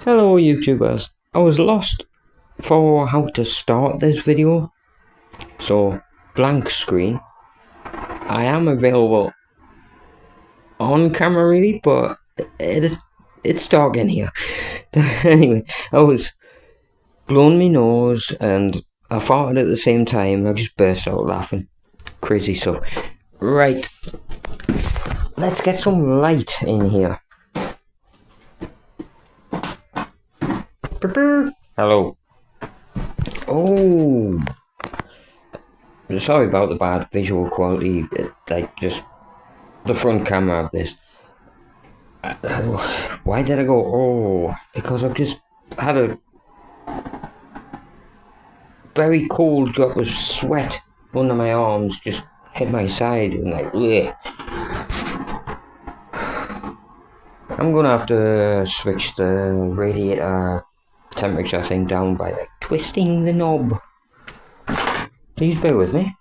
Hello YouTubers, I was lost for how to start this video, so blank screen. I am available on camera really, but it's dark in here. Anyway, I was blowing my nose and I farted at the same time. I just burst out laughing. Crazy stuff. Right, let's get some light in here. Hello. Oh, sorry about the bad visual quality. Like just the front camera of this. Why did I go? Oh, because I've just had a very cold drop of sweat under my arms. Just hit my side and like, bleh. I'm gonna have to switch the radiator temperature thing down by like twisting the knob. Please bear with me.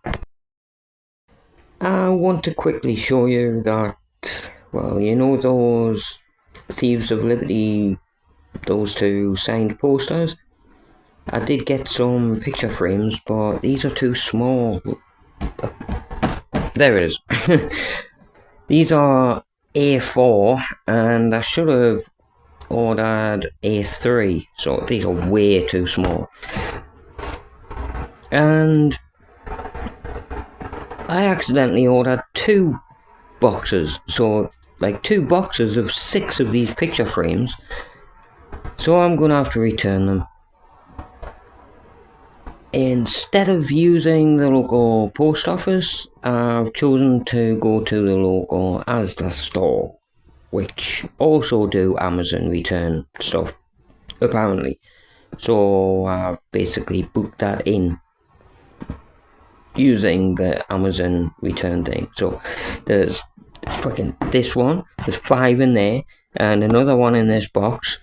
I want to quickly show you that, well, you know those Thieves of Liberty, those two signed posters? I did get some picture frames, but these are too small. There it is. These are A4, and I should have ordered A3, so these are way too small. And I accidentally ordered 2 boxes, so like 2 boxes of 6 of these picture frames, so I'm gonna have to return them. Instead of using the local post office, I've chosen to go to the local Asda store, which also do Amazon return stuff, apparently. So I've basically booked that in using the Amazon return thing. So there's fucking this one, there's 5 in there, and another one in this box.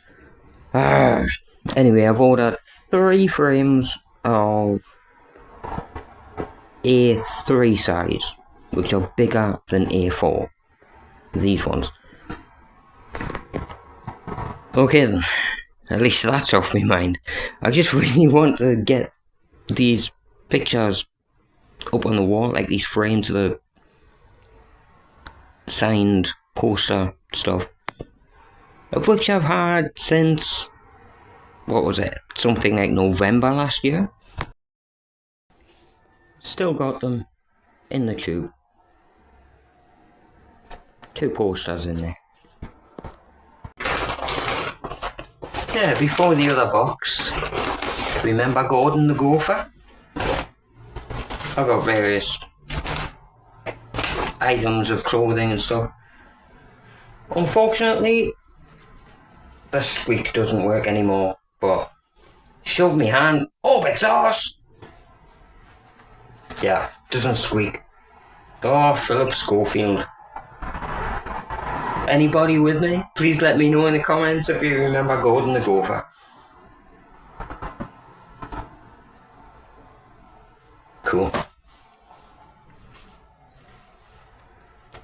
Anyway, I've ordered 3 frames of A3 size, which are bigger than A4. These ones. Okay then, at least that's off my mind. I just really want to get these pictures up on the wall, like these frames of the signed poster stuff, of which I've had since, what was it, something like November last year. Still got them in the tube. 2 posters in there. Yeah, before the other box, remember Gordon the Gopher? I got various items of clothing and stuff. Unfortunately, the squeak doesn't work anymore, but shove me hand up its arse. Yeah, doesn't squeak. Oh, Philip Schofield. Anybody with me? Please let me know in the comments if you remember Gordon the Gopher. Cool.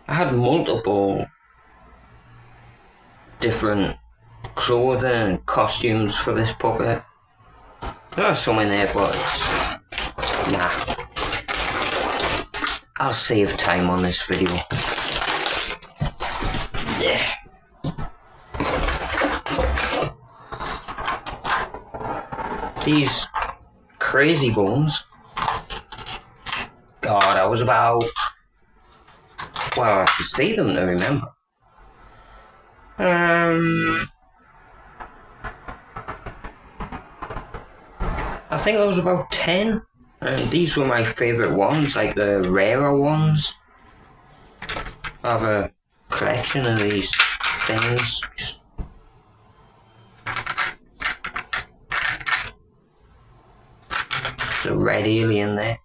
I had multiple different clothing and costumes for this puppet. There are some in there, but nah. I'll save time on this video. Yeah. These crazy bones. God, I was about, well, I have to see them to remember. I think I was about 10, and these were my favourite ones, like the rarer ones. I have a collection of these things. There's a red alien there.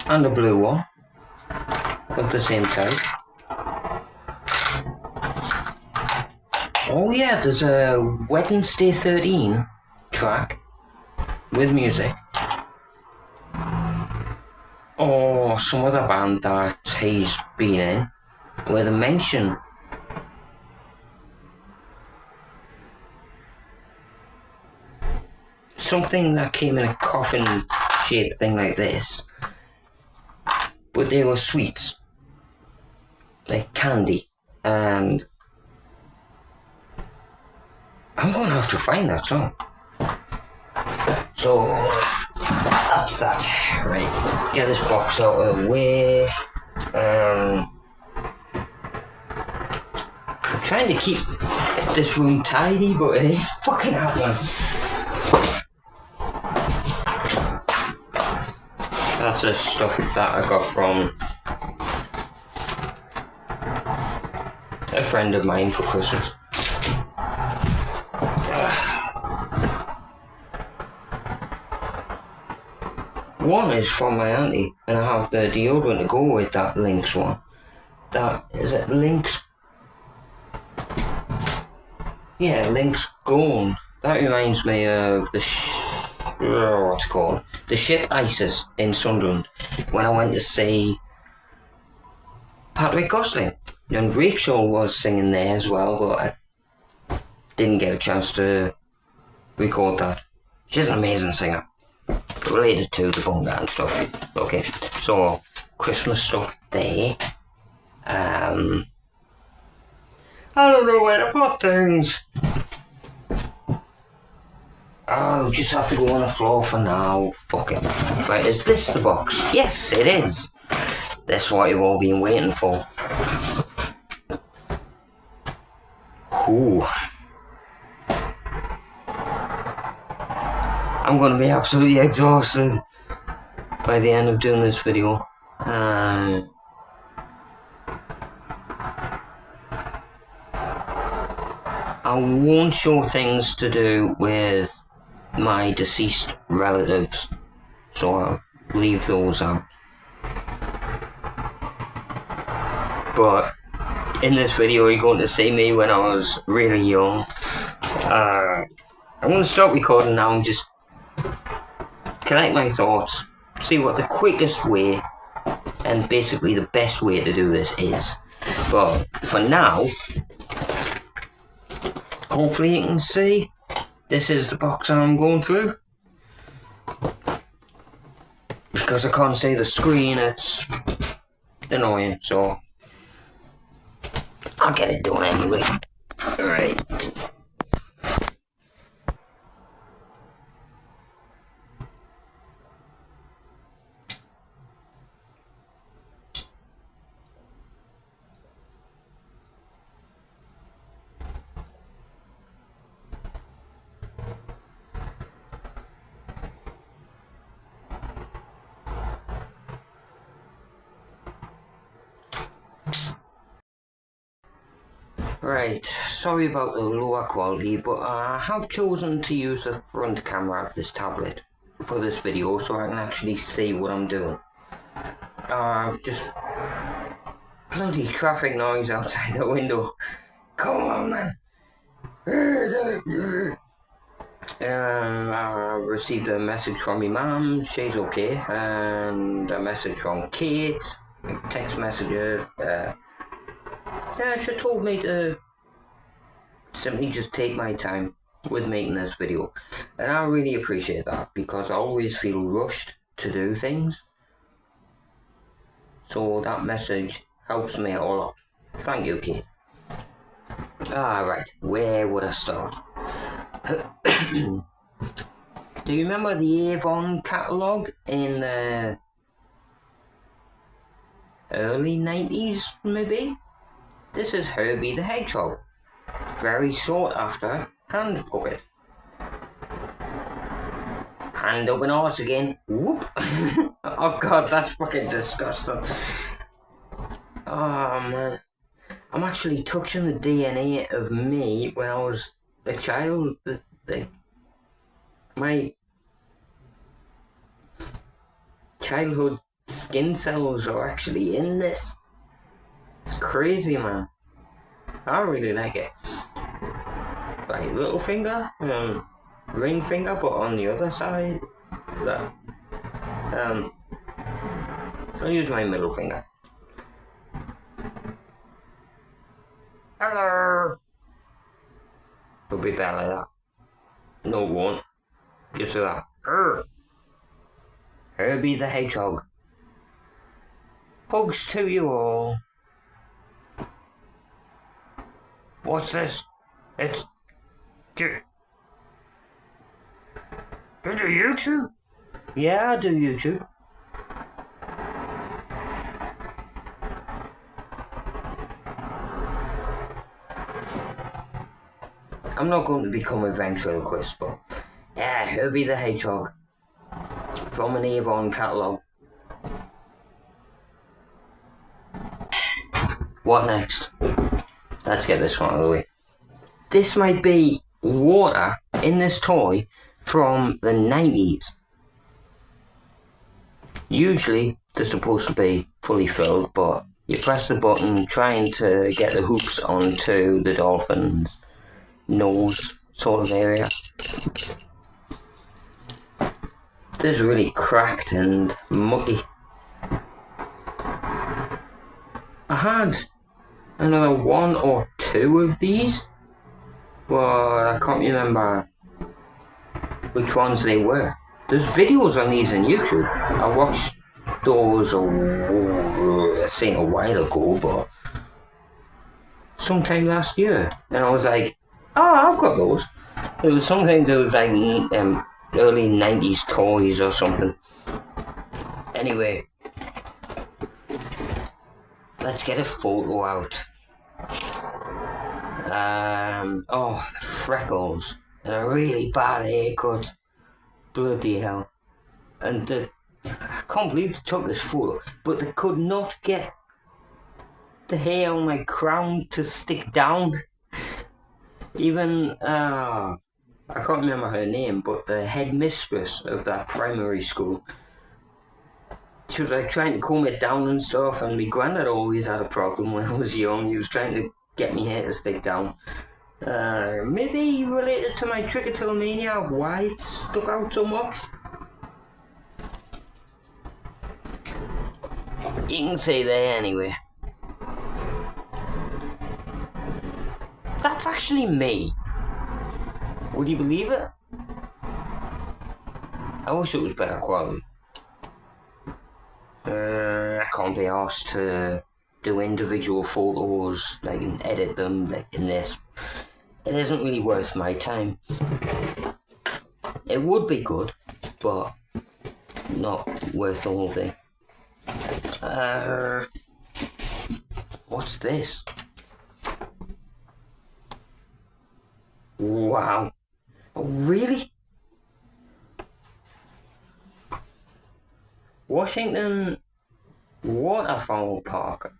And a blue one of the same type. Oh yeah, there's a Wednesday 13 track with music or some other band that he's been in with a mention. Something that came in a coffin shaped thing like this, but they were sweets, like candy, and I'm gonna have to find that song. So that's that. Right, get this box out of the way. I'm trying to keep this room tidy, but it ain't fucking happening. That's the stuff that I got from a friend of mine for Christmas. One is from my auntie, and I have the deodorant to go with that Lynx one. That, is it Lynx? Yeah, Lynx Gone. That reminds me of the what's it called? The ship Isis in Sunderland, when I went to see Patrick Gosling. And Rachel was singing there as well, but I didn't get a chance to record that. She's an amazing singer. Related to the bunga and stuff. Okay, so Christmas stuff there. I don't know where to put things. I'll just have to go on the floor for now. Fuck it. Right, is this the box? Yes, it is. That's what you've all been waiting for. Ooh. I'm gonna be absolutely exhausted by the end of doing this video. I won't show things to do with my deceased relatives, so I'll leave those out. But in this video you're going to see me when I was really young. I'm going to stop recording now and just collect my thoughts, see what the quickest way and basically the best way to do this is. But for now, hopefully you can see this is the box I'm going through. Because I can't see the screen, it's annoying, so I'll get it done anyway. Alright. Right, sorry about the lower quality, but I have chosen to use the front camera of this tablet for this video so I can actually see what I'm doing. I've just bloody traffic noise outside the window. Come on, man. I received a message from my mum, she's okay, and a message from Kate, a text message. Yeah, she told me to simply just take my time with making this video, and I really appreciate that because I always feel rushed to do things, so that message helps me a lot. Thank you, Kate. Right, where would I start? Do you remember the Avon catalogue in the early 90s, maybe? This is Herbie the Hedgehog. Very sought after hand puppet. Hand open arse again. Whoop. Oh god, that's fucking disgusting. Oh man. I'm actually touching the DNA of me when I was a child. My childhood skin cells are actually in this. It's crazy, man. I really like it. Like little finger, ring finger, but on the other side, that, I'll use my middle finger. Hello! It'll be better like that. No, it won't. Just like that. Herbie the Hedgehog. Hugs to you all. What's this? It's... Do you do YouTube? Yeah, I do YouTube. I'm not going to become a ventriloquist, but yeah, Herbie the Hedgehog from an Avon catalogue. What next? Let's get this one out of the way. This might be water in this toy from the 90s. Usually they're supposed to be fully filled, but you press the button trying to get the hoops onto the dolphin's nose sort of area. This is really cracked and mucky. I had another 1 or 2 of these, but I can't remember which ones they were. There's videos on these on YouTube. I watched those a while ago, but sometime last year, and I was like, oh, I've got those. It was something that was like early 90s toys or something. Anyway, let's get a photo out. Oh, the freckles and a really bad haircut. Bloody hell. And I can't believe they took this photo, but they could not get the hair on my crown to stick down. Even, I can't remember her name, but the headmistress of that primary school, she was like trying to comb it down and stuff, and my granddad always had a problem when I was young. He was trying to get me hair to stick down. Maybe related to my trichotillomania, why it stuck out so much. You can see there anyway. That's actually me. Would you believe it? I wish it was better quality. I can't be asked to do individual photos, like, and edit them, like in this. It isn't really worth my time. It would be good, but not worth the whole thing. What's this? Wow. Oh, really? Washington Waterfowl Park.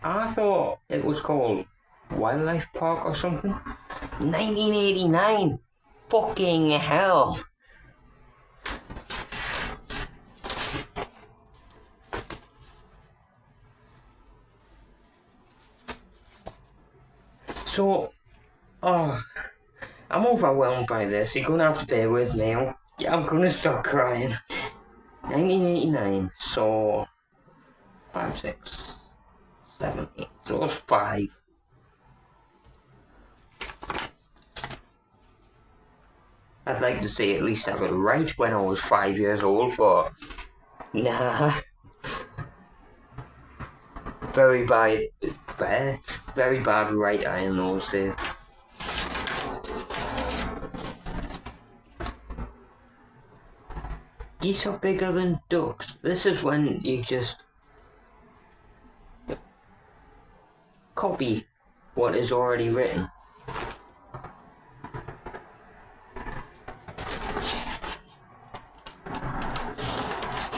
I thought it was called Wildlife Park or something. 1989. Fucking hell. So, I'm overwhelmed by this. You're gonna have to bear with me. I'm gonna start crying. 1989. So, 5, 6, 7, 8. So it was 5. I'd like to say at least I got it right when I was 5 years old, but nah. Very bad right eye in those days. Geese are bigger than ducks. This is when you just copy what is already written.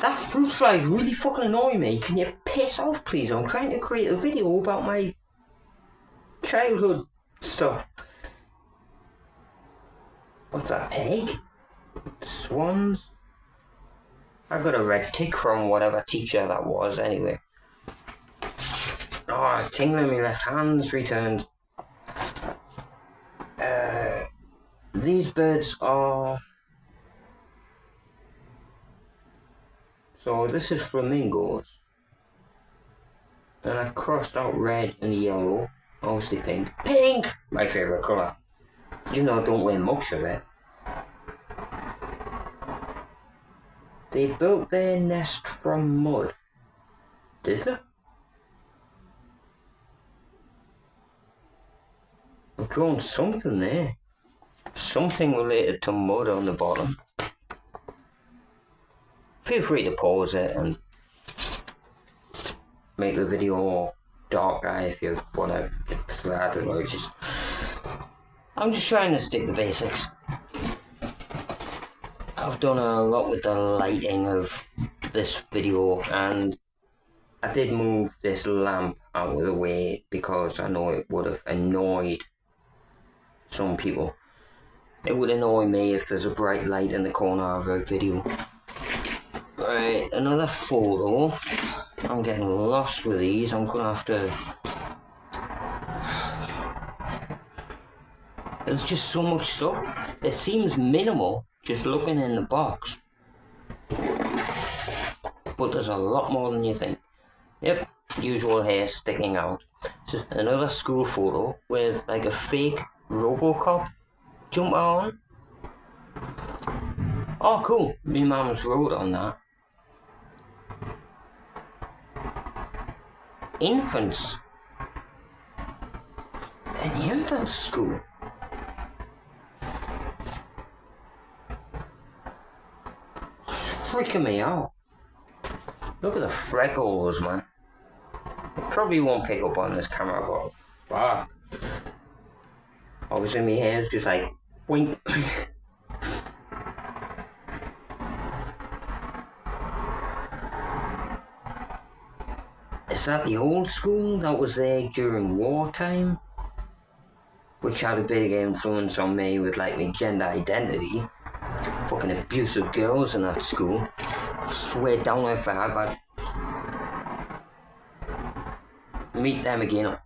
That fruit fly is really fucking annoying me. Can you piss off, please? I'm trying to create a video about my childhood stuff. What's that, egg? Swans? I got a red tick from whatever teacher that was, anyway. Oh, tingling in my left hand's returned. These birds are So this is flamingos. And I crossed out red and yellow. Obviously pink. Pink! My favourite colour. Even though I don't wear much of it. They built their nest from mud. Did they? I've drawn something there. Something related to mud on the bottom. Feel free to pause it and make the video darker if you want to. I don't know, I'm just trying to stick to basics. I've done a lot with the lighting of this video, and I did move this lamp out of the way because I know it would have annoyed some people. It would annoy me if there's a bright light in the corner of a video. Right, another photo. I'm getting lost with these. I'm gonna have to. There's just so much stuff. It seems minimal just looking in the box, but there's a lot more than you think. Yep, usual hair sticking out. Just another school photo with like a fake Robocop jumper on. Oh cool, my mum's wrote on that. Infants. An infant school. Freaking me out. Look at the freckles, man. Probably won't pick up on this camera, but fuck. Obviously my hair's just like wink. Is that the old school that was there during wartime? Which had a big influence on me with like my gender identity. Fucking abusive girls in that school. Swear down if I ever meet them again, I'm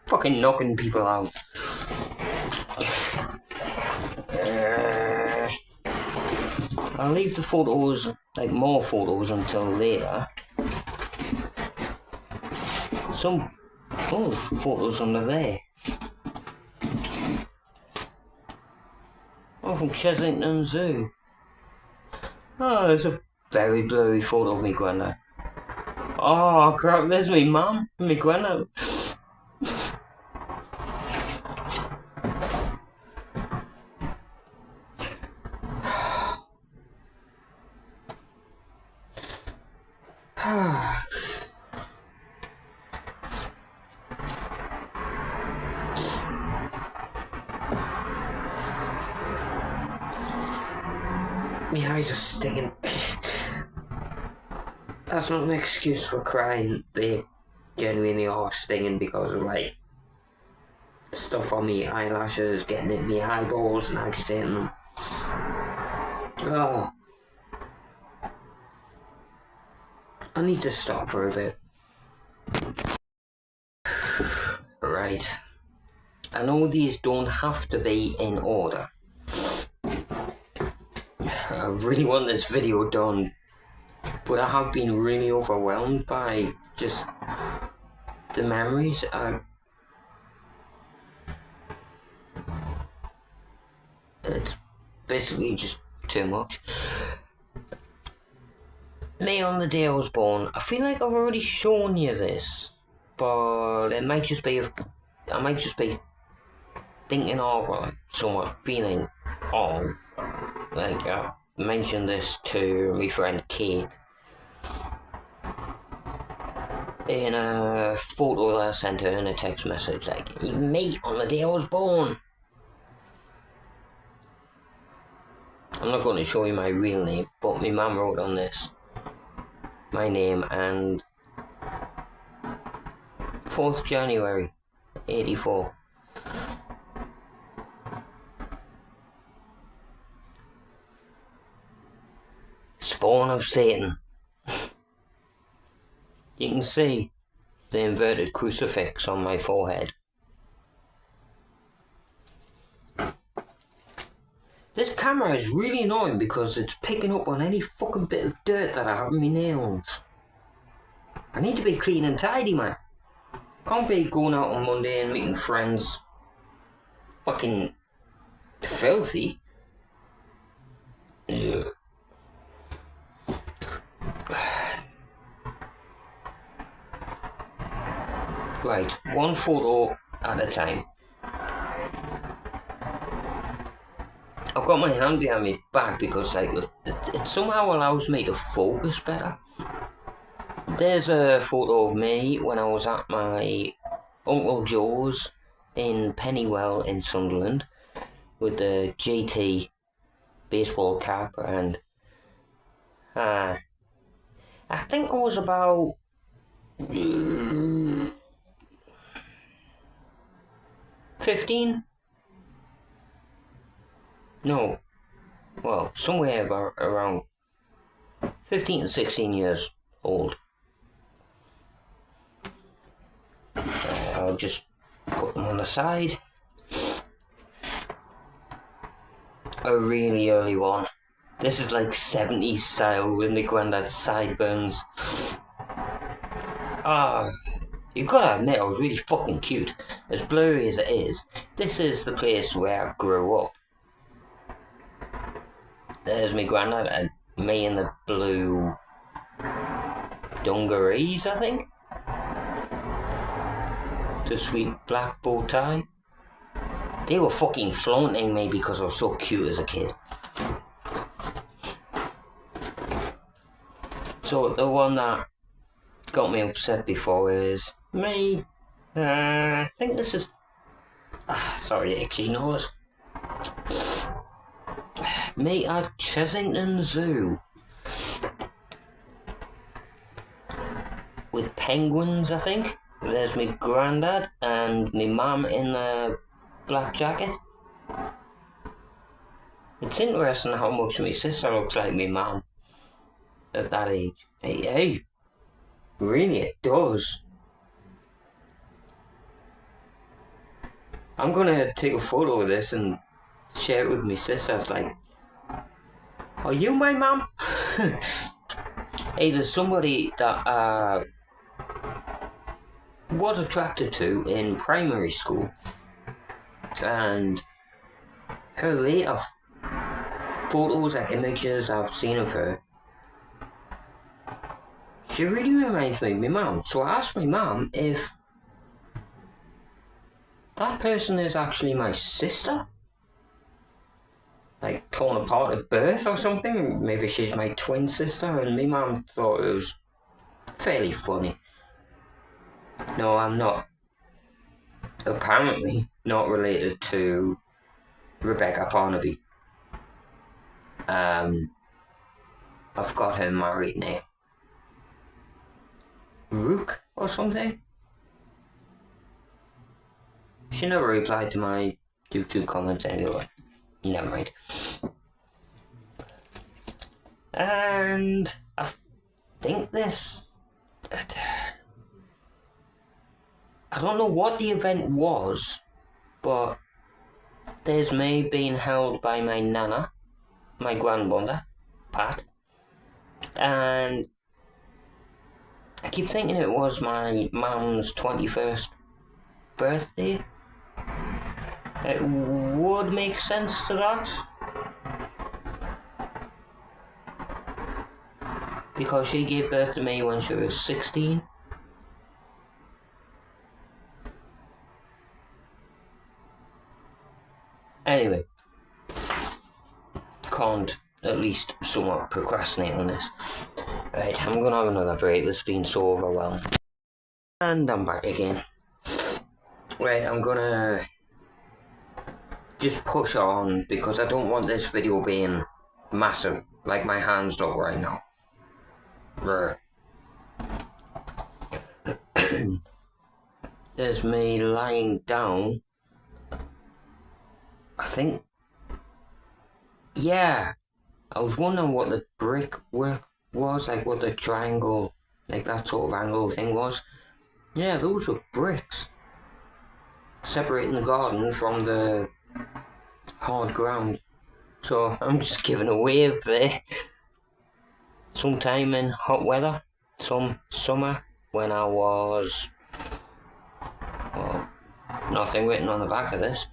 fucking knocking people out. I'll leave the photos, like more photos, until later. Some photos under there. Oh, from Chesington Zoo. Oh, there's a very blurry photo of me granddad. Oh crap, there's me mum and me granddad. My eyes are stinging. That's not an excuse for crying. They genuinely are stinging because of like stuff on me eyelashes, getting in my eyeballs and agitating them. Oh. I need to stop for a bit. Right. I know these don't have to be in order. I really want this video done, but I have been really overwhelmed by just the memories. It's basically just too much. Me on the day I was born, I feel like I've already shown you this, but it might just be I might just be thinking of or like somewhat feeling of, like I mentioned this to my friend Kate in a photo that I sent her in a text message, like, mate, on the day I was born. I'm not going to show you my real name, but my mum wrote on this my name and 4th January 84. Spawn of Satan. You can see the inverted crucifix on my forehead. This camera is really annoying because it's picking up on any fucking bit of dirt that I have in my nails. I need to be clean and tidy, man. Can't be going out on Monday and meeting friends fucking filthy. Ugh. Right, one photo at a time. I've got my hand behind my back because like it somehow allows me to focus better. There's a photo of me when I was at my Uncle Joe's in Pennywell in Sunderland with the GT baseball cap, and I think I was about 15? No, well, somewhere about around 15 to 16 years old. I'll just put them on the side. A really early one. This is like 70s style with my granddad's sideburns. You've got to admit I was really fucking cute. As blurry as it is, this is the place where I grew up. There's my granddad and me in the blue dungarees, I think. The sweet black bow tie. They were fucking flaunting me because I was so cute as a kid. So the one that got me upset before is me. I think this is... sorry, itchy nose. Me at Chesington Zoo. With penguins, I think. There's me granddad and me mum in the black jacket. It's interesting how much my sister looks like me mum at that age. Hey, really it does. I'm gonna take a photo of this and share it with my sisters, like, are you my mum? Hey, there's somebody that was attracted to in primary school, and her later photos and images I've seen of her, she really reminds me of my mum. So I asked my mum if that person is actually my sister, like torn apart at birth or something. Maybe she's my twin sister, and my mum thought it was fairly funny. No, I'm not. Apparently not related to Rebecca Parnaby. I've got her married name. Rook or something? She never replied to my YouTube comments anyway. Never mind. And I think this... I don't know what the event was, but there's me being held by my nana, my grandmother, Pat, and I keep thinking it was my mum's 21st birthday. It would make sense to that, because she gave birth to me when she was 16. Anyway, can't at least somewhat procrastinate on this. Right, I'm gonna have another break. This has been so overwhelming. And I'm back again. Right, I'm gonna just push on because I don't want this video being massive, like my hands look right now. There's me lying down. I think, yeah, I was wondering what the brickwork was, like what the triangle, like that sort of angle thing was. Yeah, those were bricks, separating the garden from the hard ground. So I'm just giving a wave there. Sometime in hot weather, some summer, when I was, well, nothing written on the back of this.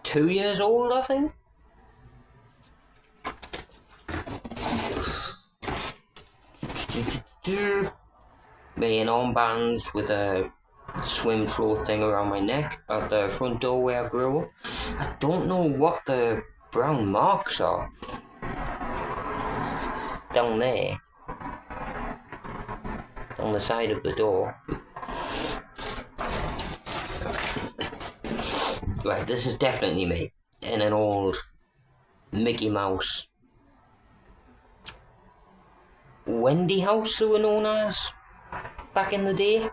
2 years old, I think. Me in armbands with a swim float thing around my neck at the front door where I grew up. I don't know what the brown marks are down there on the side of the door. Right, this is definitely me in an old Mickey Mouse Wendy house, they were known as back in the day.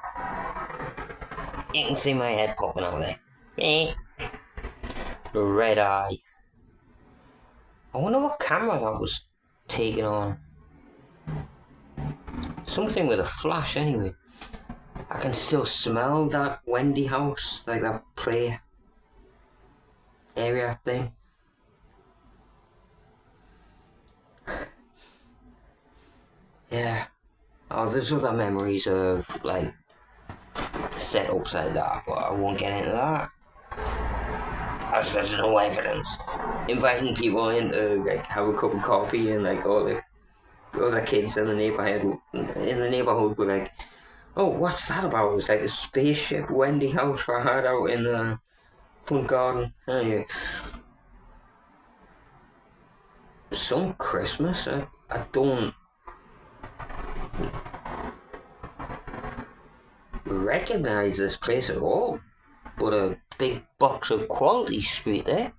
You can see my head popping out there. The red eye. I wonder what camera that was taken on. Something with a flash anyway. I can still smell that Wendy house, like that play area thing. Yeah. Oh, there's other memories of like setups like that, but I won't get into that. As there's no evidence. Inviting people in to like have a cup of coffee, and like all the other kids in the neighborhood were like, "Oh, what's that about?" It was like a spaceship Wendy house I had out in the front garden. Anyway, some Christmas, I don't recognise this place at all, but a big box of Quality Street there.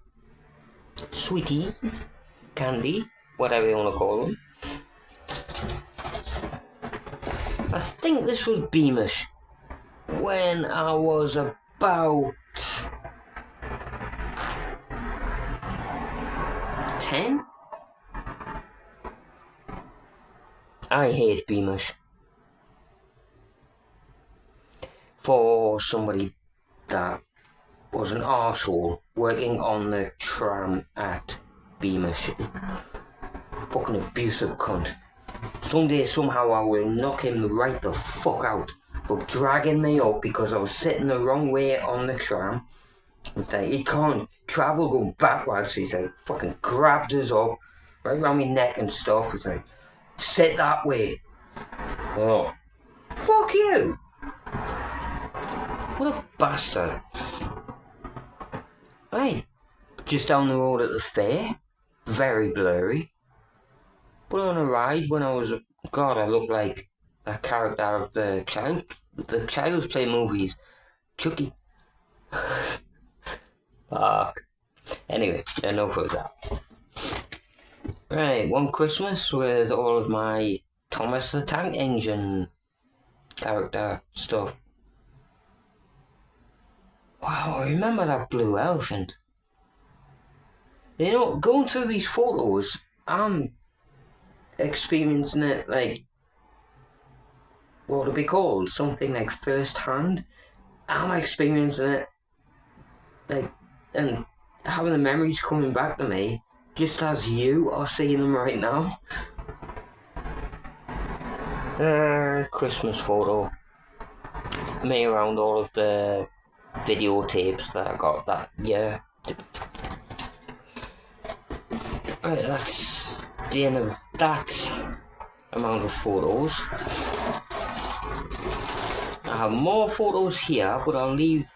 Sweeties, candy, whatever you want to call them. I think this was Beamish when I was about 10. I hate Beamish. For somebody that was an arsehole working on the tram at Beamish. Fucking abusive cunt. Someday, somehow, I will knock him right the fuck out for dragging me up because I was sitting the wrong way on the tram. He's like, he can't travel going backwards. He's like, fucking grabbed us up right around my neck and stuff. He's like, sit that way. Oh, fuck you. What a bastard. Hey, just down the road at the fair, very blurry. But on a ride when I was, God, I looked like a character of the Child's Play movies. Chucky. Fuck. Anyway, enough of that. Right, one Christmas with all of my Thomas the Tank Engine character stuff. Wow, I remember that blue elephant. You know, going through these photos, I'm experiencing it like, what would it be called? Something like first hand. I'm experiencing it like, and having the memories coming back to me just as you are seeing them right now. Christmas photo. Me around all of the videotapes that I got that year. Right, that's the end of that amount of photos. I have more photos here, but I'll leave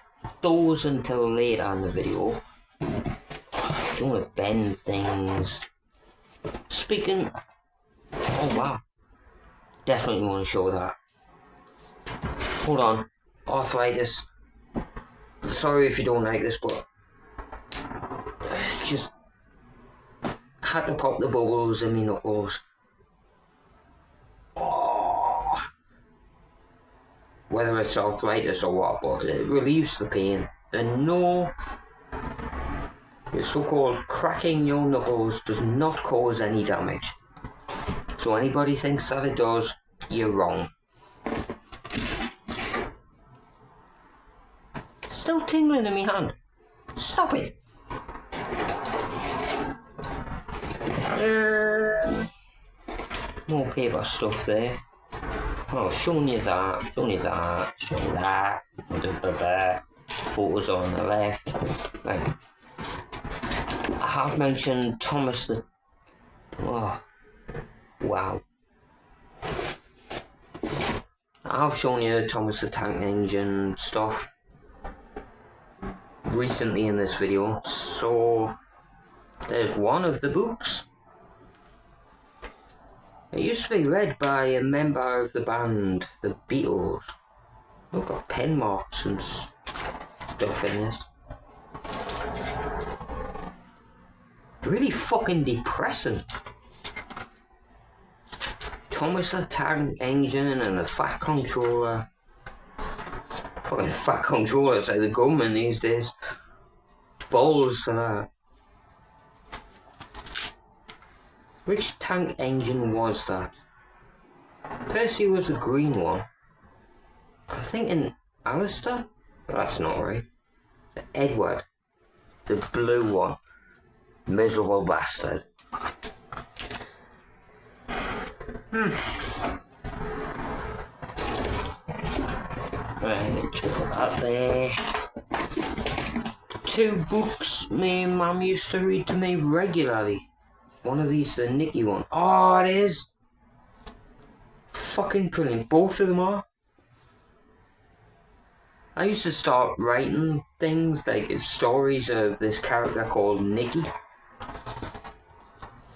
those until later in the video. I don't want to bend things. Speaking, oh wow, definitely want to show that. Hold on, arthritis. Sorry if you don't like this, but just had to pop the bubbles in my knuckles. Oh. Whether it's arthritis or what, but it relieves the pain. And no, the so-called cracking your knuckles does not cause any damage. So anybody thinks that it does, you're wrong. still tingling in my hand. Stop it. More paper stuff there. Oh, showing you that, showing you that, showing you that. Photos on the left. Right. I have mentioned Thomas the... Oh. Wow. I've shown you Thomas the Tank Engine stuff recently in this video, so there's one of the books. It used to be read by a member of the band, the Beatles. I've got pen marks and stuff in this. Really fucking depressing. Thomas the Tank Engine and the Fat Controller. Fucking Fat Controller's like the government these days. Balls to that. Which tank engine was that? Percy was the green one. I'm thinking Alistair? But that's not right. Edward. The blue one. Miserable bastard. Right, put that there. 2 books my mum used to read to me regularly. One of these, the Nicky one. Oh, it is! Fucking brilliant. Both of them are. I used to start writing things, like stories of this character called Nicky.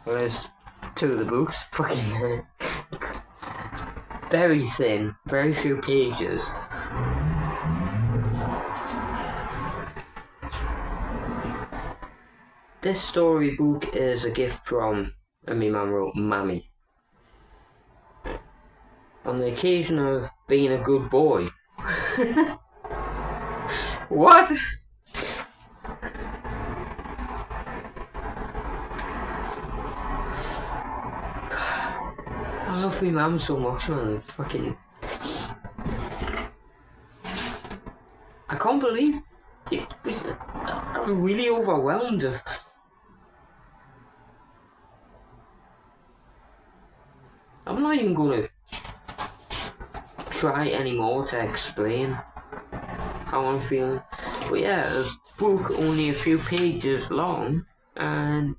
Whereas 2 of the books, fucking very thin, very few pages. This storybook is a gift from, and my mum wrote, Mammy. On the occasion of being a good boy. What? I love my mum so much, man. Fucking... I can't believe it. I'm really overwhelmed of... I'm not even gonna try anymore to explain how I'm feeling. But yeah, a book only a few pages long, and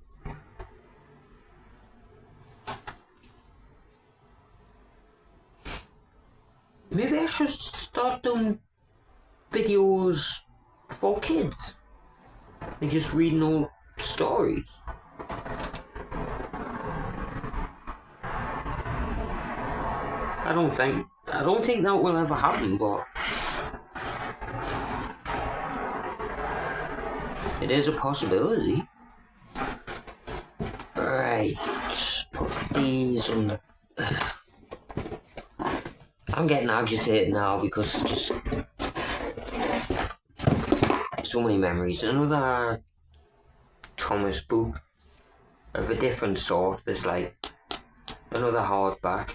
maybe I should start doing videos for kids. Like just reading old stories. I don't think that will ever happen, but it is a possibility. Right, put these on the... I'm getting agitated now because it's just so many memories. Another Thomas book of a different sort. There's like another hardback,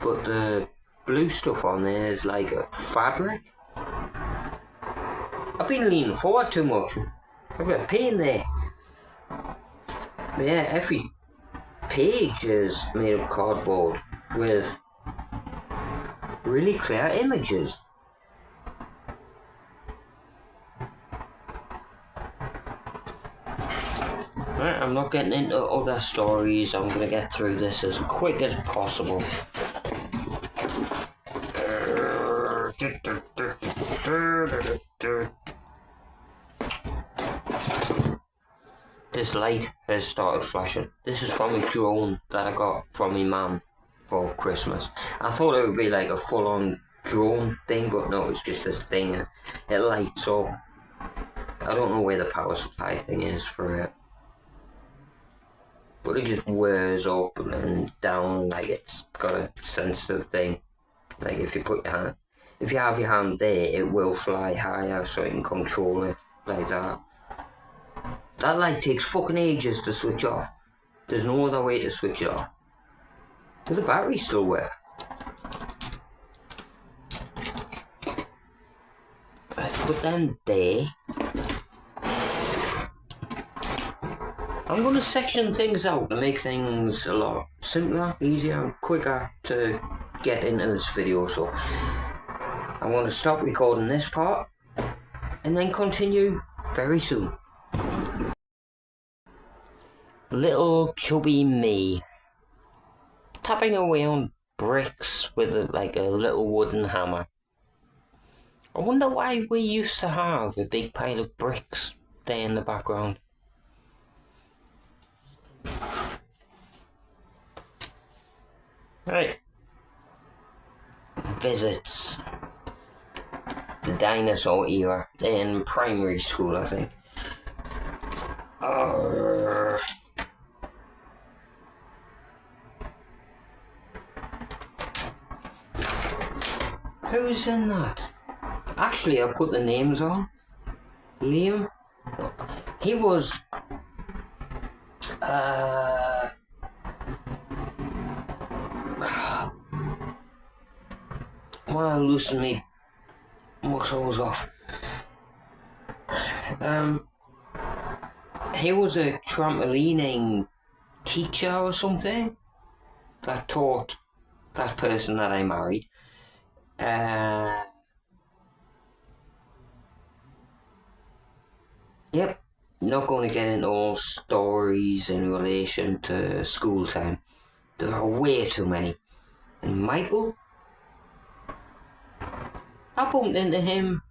but the blue stuff on there is like a fabric. I've been leaning forward too much. I've got a pain there. But yeah, every page is made of cardboard with really clear images. Right, I'm not getting into other stories. I'm gonna get through this as quick as possible. This light has started flashing. This is from a drone that I got from my mum for Christmas. I thought it would be like a full-on drone thing, but no, it's just this thing. It lights up. I don't know where the power supply thing is for it, but it just whirs up and down like it's got a sensitive thing. Like if you have your hand there, it will fly higher so you can control it like that. That light takes fucking ages to switch off. There's no other way to switch it off. Does the battery still work? put them there. I'm going to section things out to make things a lot simpler, easier and quicker to get into this video. So I'm going to stop recording this part and then continue very soon. Little chubby me, tapping away on bricks with like a little wooden hammer. I wonder why we used to have a big pile of bricks there in the background. Right. Visits. The dinosaur era in primary school, I think. Who's in that? Actually, I put the names on. Liam. He was. When I loosen me muscles off. He was a trampolining teacher or something that taught that person that I married. Yep, not going to get into all stories in relation to school time. There are way too many. And Michael? I bumped into him.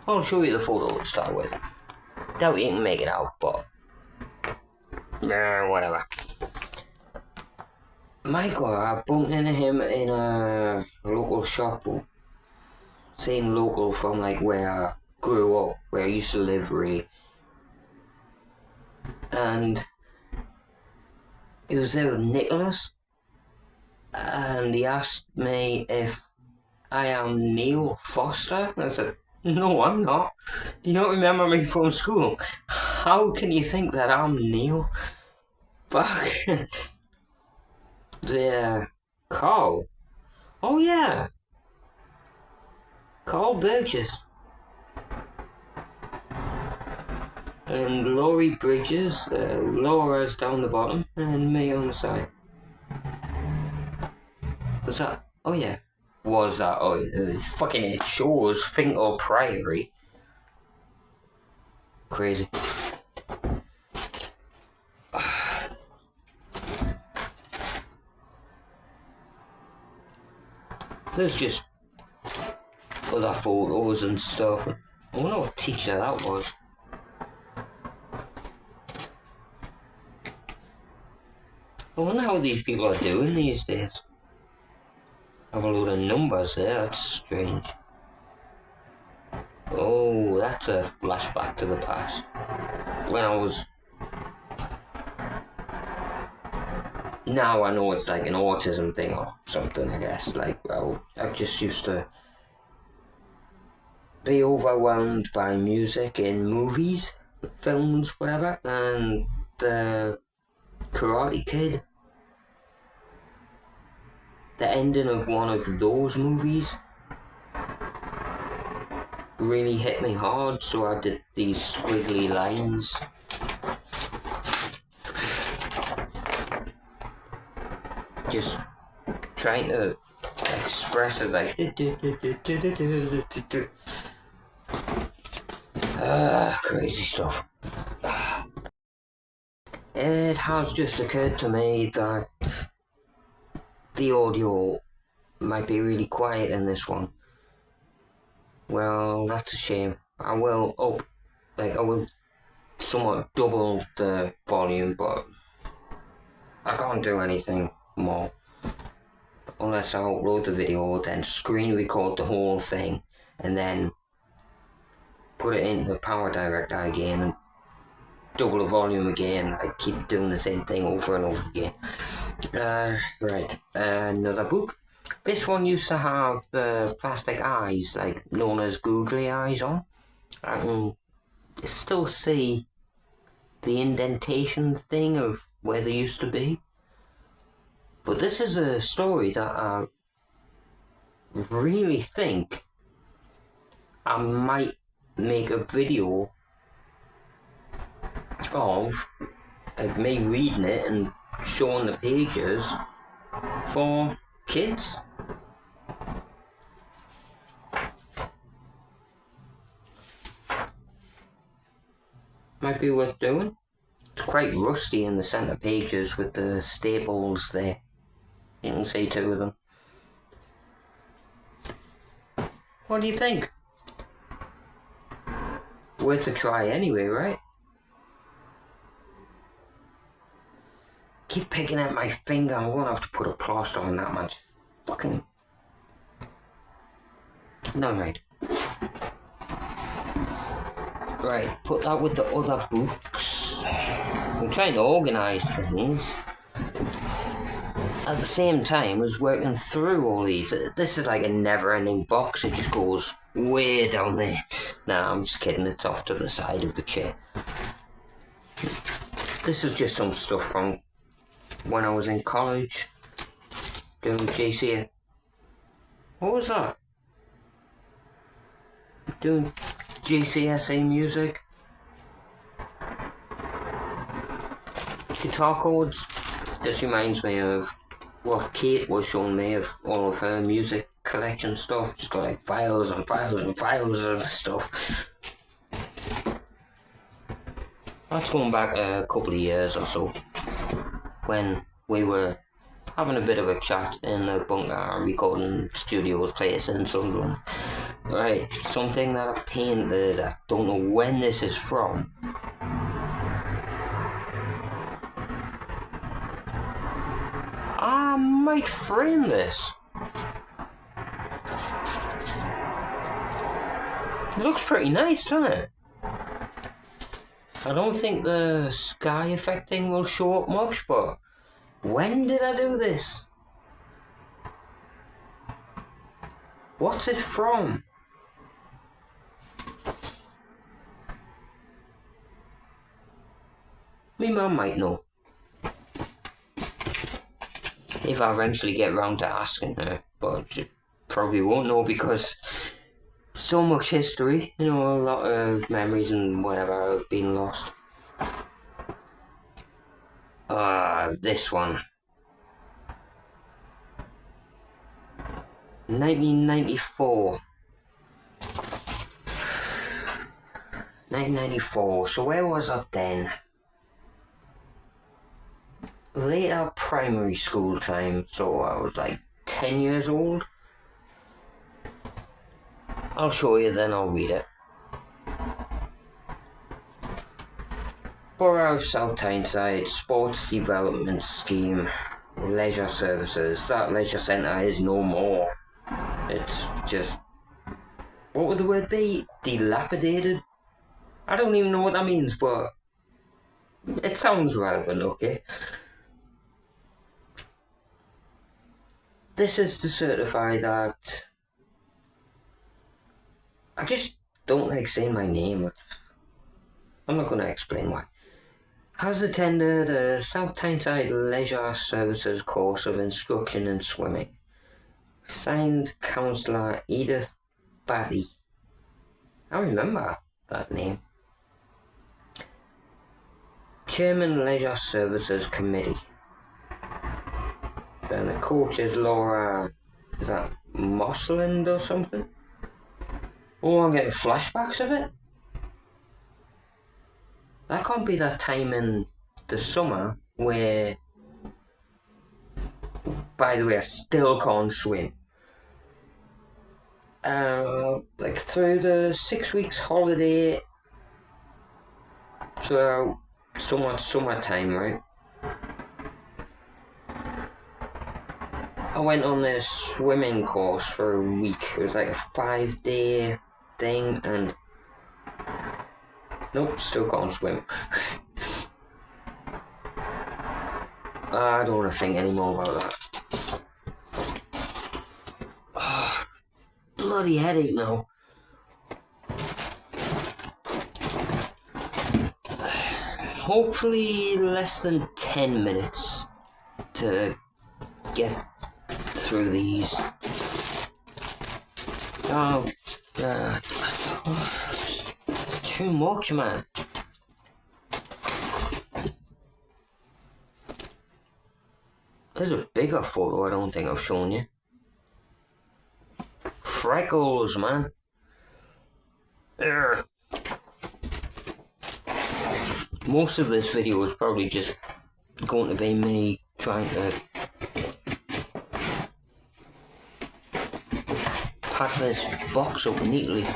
I'll show you the photo to start with. Doubt you can make it out, but whatever. Michael, I bumped into him in a local shop. Same local from like where I grew up, where I used to live really. And he was there with Nicholas, and he asked me if I am Neil Foster. And I said, no, I'm not. Do you not remember me from school? How can you think that I'm Neil? Fuck. Carl. Oh yeah. Carl Burgess. And Laurie Bridges. Laura's down the bottom and me on the side. Was that? Oh yeah. Was that? Oh, fucking it shows Finkel Priory. Crazy. There's just other photos and stuff. I wonder what teacher that was. I wonder how these people are doing these days. Have a load of numbers there, that's strange. Oh, that's a flashback to the past. When I was... Now I know it's like an autism thing or something, I guess. Like, I just used to be overwhelmed by music in movies, films, whatever. And the Karate Kid, the ending of one of those movies really hit me hard, so I did these squiggly lines. Just trying to express it like crazy stuff. It has just occurred to me that the audio might be really quiet in this one. Well, that's a shame. I will somewhat double the volume, but I can't do anything more unless I upload the video, then screen record the whole thing, and then put it into PowerDirector again and double the volume again. I keep doing the same thing over and over again. Right, another book. This one used to have the plastic eyes, like known as googly eyes on. I can still see the indentation thing of where they used to be. But this is a story that I really think I might make a video of like me reading it and showing the pages for kids. Might be worth doing. It's quite rusty in the centre pages with the staples there. You can see two of them. What do you think? Worth a try anyway, right? Keep picking at my finger. I'm gonna have to put a plaster on that, man. Fucking. Never mind. Right, put that with the other books. I'm trying to organise things at the same time as working through all these. This is like a never-ending box. It just goes way down there. Nah, I'm just kidding. It's off to the side of the chair. This is just some stuff from when I was in college doing GCSE. What was that? Doing GCSE music. Guitar chords. This reminds me of what Kate was showing me of all of her music collection stuff. Just got like files and files and files of stuff. That's going back a couple of years or so, when we were having a bit of a chat in the Bunker Recording Studios place in Sunderland. Right, something that I painted, I don't know when this is from. I might frame this. It looks pretty nice, doesn't it? I don't think the sky effect thing will show up much, but when did I do this? What's it from? Me mum might know. If I eventually get round to asking her, but she probably won't know because so much history, you know, a lot of memories and whatever have been lost. This one. 1994. 1994, so where was I then? Later primary school time, so I was like 10 years old. I'll show you then, I'll read it. Borough of South Tyneside Sports Development Scheme, Leisure Services. That leisure centre is no more. It's just, what would the word be? Dilapidated? I don't even know what that means, but it sounds relevant, okay? This is to certify that I just don't like saying my name. I'm not going to explain why. Has attended a South Tyneside Leisure Services course of instruction in swimming. Signed Councillor Edith Batty. I remember that name. Chairman Leisure Services Committee. Then the coach is Laura, is that Mossland or something? Oh, I'm getting flashbacks of it. That can't be that time in the summer where, by the way, I still can't swim. Like through the 6 weeks holiday, so somewhat summertime, right? I went on this swimming course for a week. It was like a 5-day thing, and nope, still can't swim. I don't want to think anymore about that. Oh, bloody headache now. Hopefully less than 10 minutes to get through these. Oh, Too much, man. There's a bigger photo I don't think I've shown you. Freckles, man. Urgh. Most of this video is probably just going to be me trying to pack this box up neatly.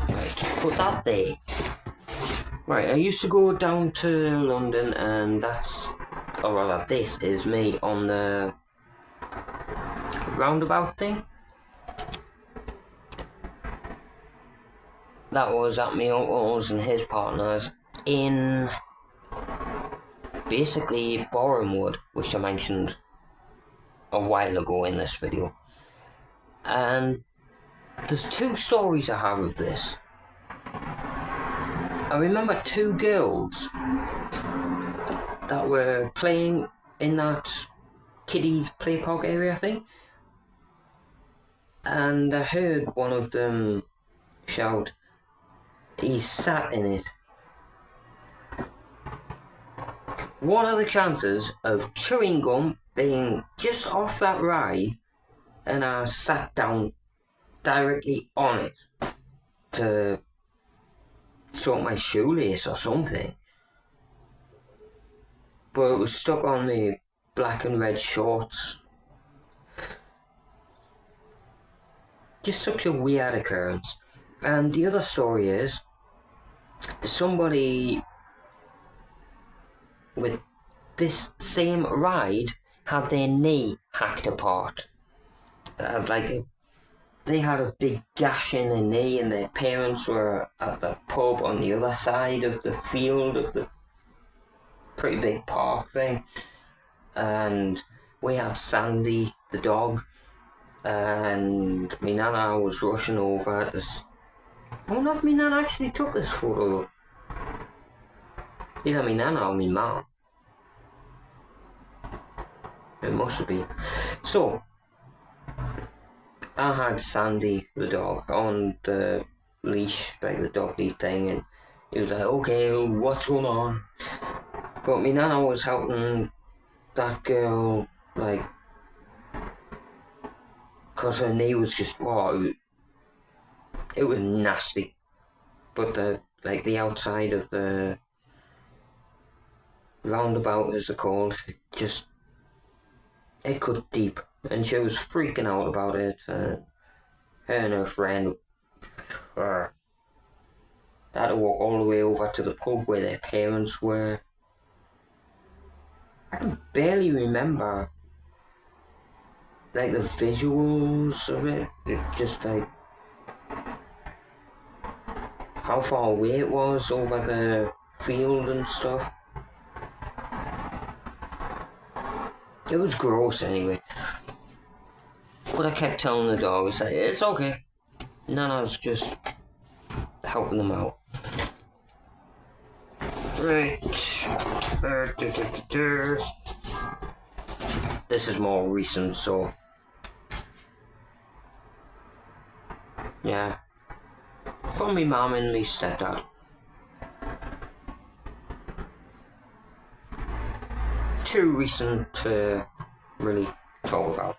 Right, put that there. Right, I used to go down to London, and that's, or rather, this is me on the roundabout thing. That was at my uncle's and his partners in basically Borehamwood, which I mentioned a while ago in this video. And there's two stories I have of this. I remember two girls that were playing in that kiddies play park area thing, and I heard one of them shout, "He sat in it." What are the chances of chewing gum being just off that ride and I sat down directly on it to sort my shoelace or something? But it was stuck on the black and red shorts. Just such a weird occurrence. And the other story is, somebody with this same ride had their knee hacked apart. They had a big gash in their knee, and their parents were at the pub on the other side of the field of the pretty big park thing. And we had Sandy, the dog, and me nana was rushing over to... I wonder if me nana actually took this photo though. Either me nana or me mum. It must have been. So, I had Sandy, the dog, on the leash, like the dog lead thing, and he was like, "Okay, what's going on?" But me nana was helping that girl, like, cause her knee was just, it was nasty. But the outside of the roundabout, as they're called, it cut deep, and she was freaking out about it. Her and her friend had to walk all the way over to the pub where their parents were. I can barely remember like the visuals of it. Just like how far away it was over the field and stuff. It was gross anyway. But I kept telling the dog, it's okay. Nana's just helping them out. Right. This is more recent, so yeah. From me mum and me stepdad. Too recent to really talk about.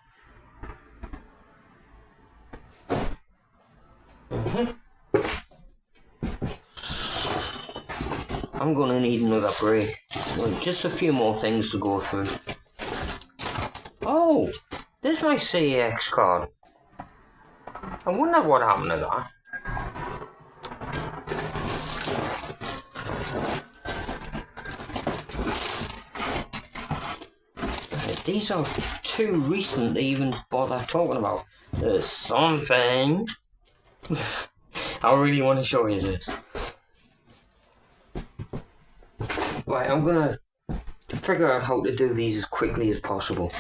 I'm gonna need another break. Well, just a few more things to go through. Oh, there's my CEX card. I wonder what happened to that. These are too recent to even bother talking about. There's something. I really want to show you this. Right, I'm gonna figure out how to do these as quickly as possible.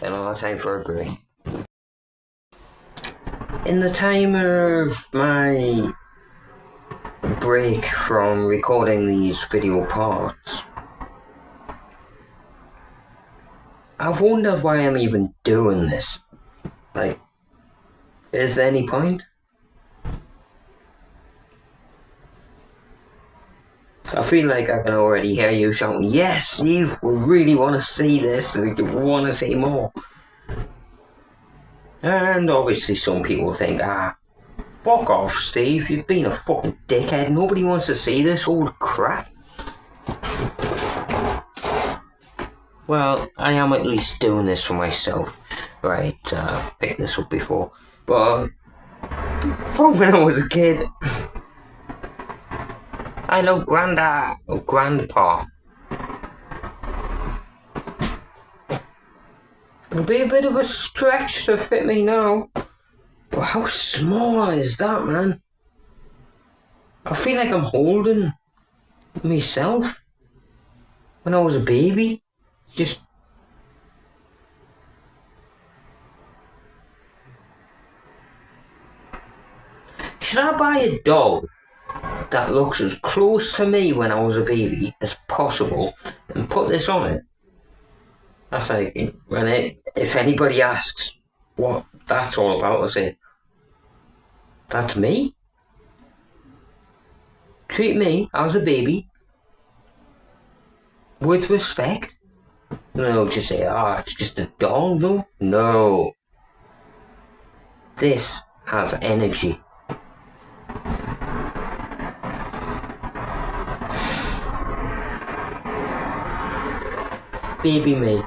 Then I'll have time for a break. In the time of my break from recording these video parts, I've wondered why I'm even doing this. Like, is there any point? I feel like I can already hear you shouting, "Yes, Steve, we really want to see this, we want to see more." And obviously some people think, fuck off, Steve, you've been a fucking dickhead, nobody wants to see this old crap. Well, I am at least doing this for myself. Right, picked this up before, but from when I was a kid, I love Grandad or Grandpa. It'll be a bit of a stretch to fit me now. But how small is that, man? I feel like I'm holding myself when I was a baby. Just... should I buy a doll that looks as close to me when I was a baby as possible and put this on it? That's like, if anybody asks what that's all about, I say, that's me. Treat me as a baby with respect. No, just say, it's just a doll though. No. This has energy. Baby me.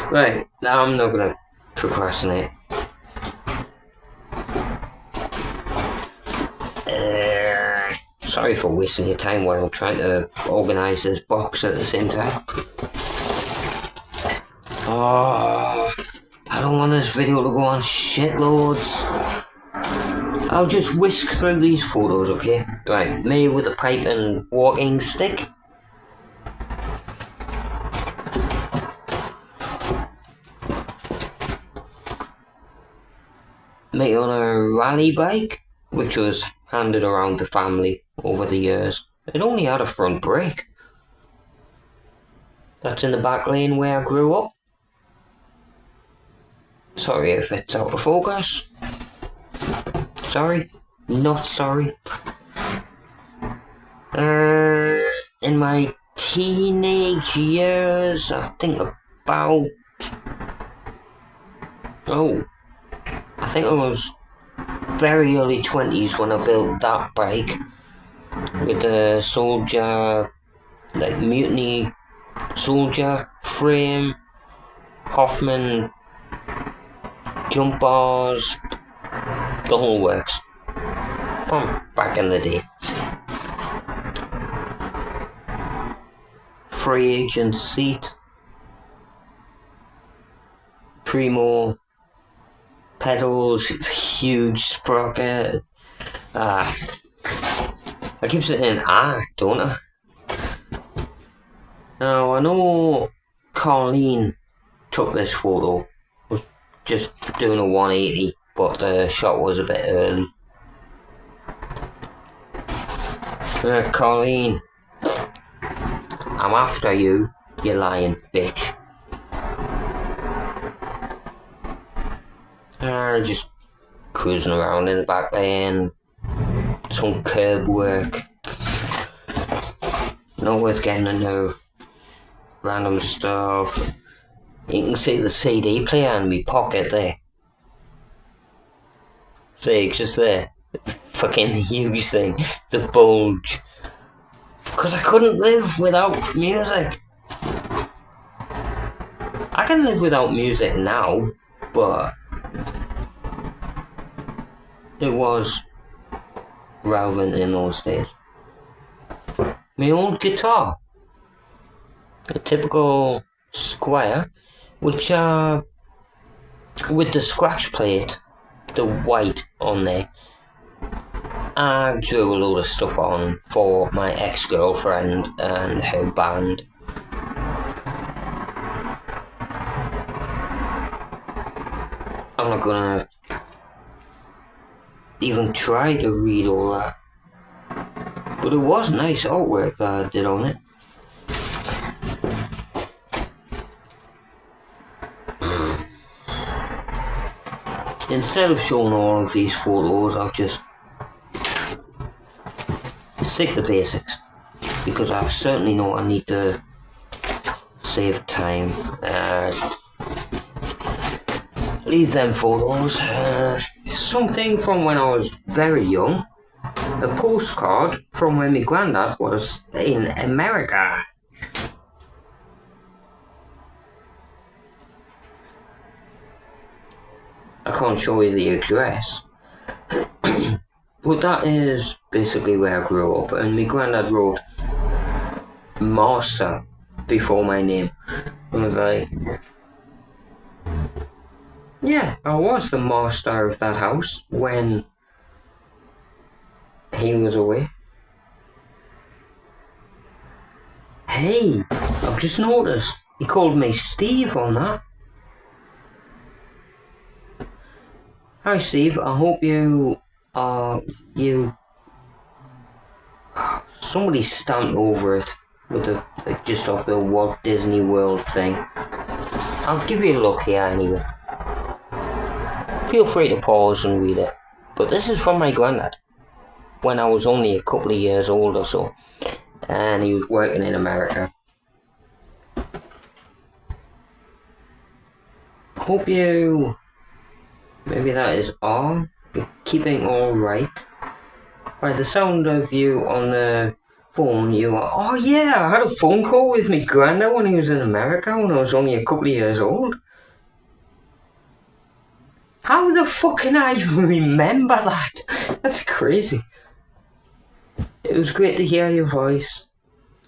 Right, now I'm not gonna procrastinate. Sorry for wasting your time while I'm trying to organise this box at the same time. I don't want this video to go on shitloads. I'll just whisk through these photos, okay? Right, me with a pipe and walking stick. Me on a rally bike, which was handed around the family over the years. It only had a front brake. That's in the back lane where I grew up. Sorry if it's out of focus. Sorry, not sorry. In my teenage years, I think about... I think I was very early 20s when I built that bike with the Soldier, like Mutiny Soldier frame, Hoffman jump bars, the whole works, from back in the day. Free agent seat, Primo pedals, huge sprocket. I keep saying don't I? Now I know Colleen took this photo, was just doing a 180, but the shot was a bit early. Colleen, I'm after you, you lying bitch. Just cruising around in the back lane, some curb work, not worth getting into random stuff. You can see the CD player in my pocket there. See, it's just there. It's fucking huge thing, the bulge. Because I couldn't live without music. I can live without music now, but it was relevant in those days. My old guitar, a typical Squire, which with the scratch plate, the white on there, I drew a load of stuff on for my ex-girlfriend and her band. I'm not gonna even try to read all that. But it was nice artwork that I did on it. Instead of showing all of these photos, I'll just stick to basics, because I certainly know I need to save time. Leave them photos. Something from when I was very young. A postcard from when my granddad was in America. I can't show you the address, but that is basically where I grew up, and my granddad wrote Master before my name. I was like, yeah, I was the master of that house when he was away. Hey, I've just noticed he called me Steve on that. Hi Steve, I hope somebody stamped over it with the just off the Walt Disney World thing. I'll give you a look here anyway. Feel free to pause and read it. But this is from my granddad when I was only a couple of years old or so, and he was working in America. Hope you, maybe that is all, you're keeping all right. By the sound of you on the phone, you are, oh yeah, I had a phone call with my granddad when he was in America when I was only a couple of years old. How the fuck can I even remember that? That's crazy. It was great to hear your voice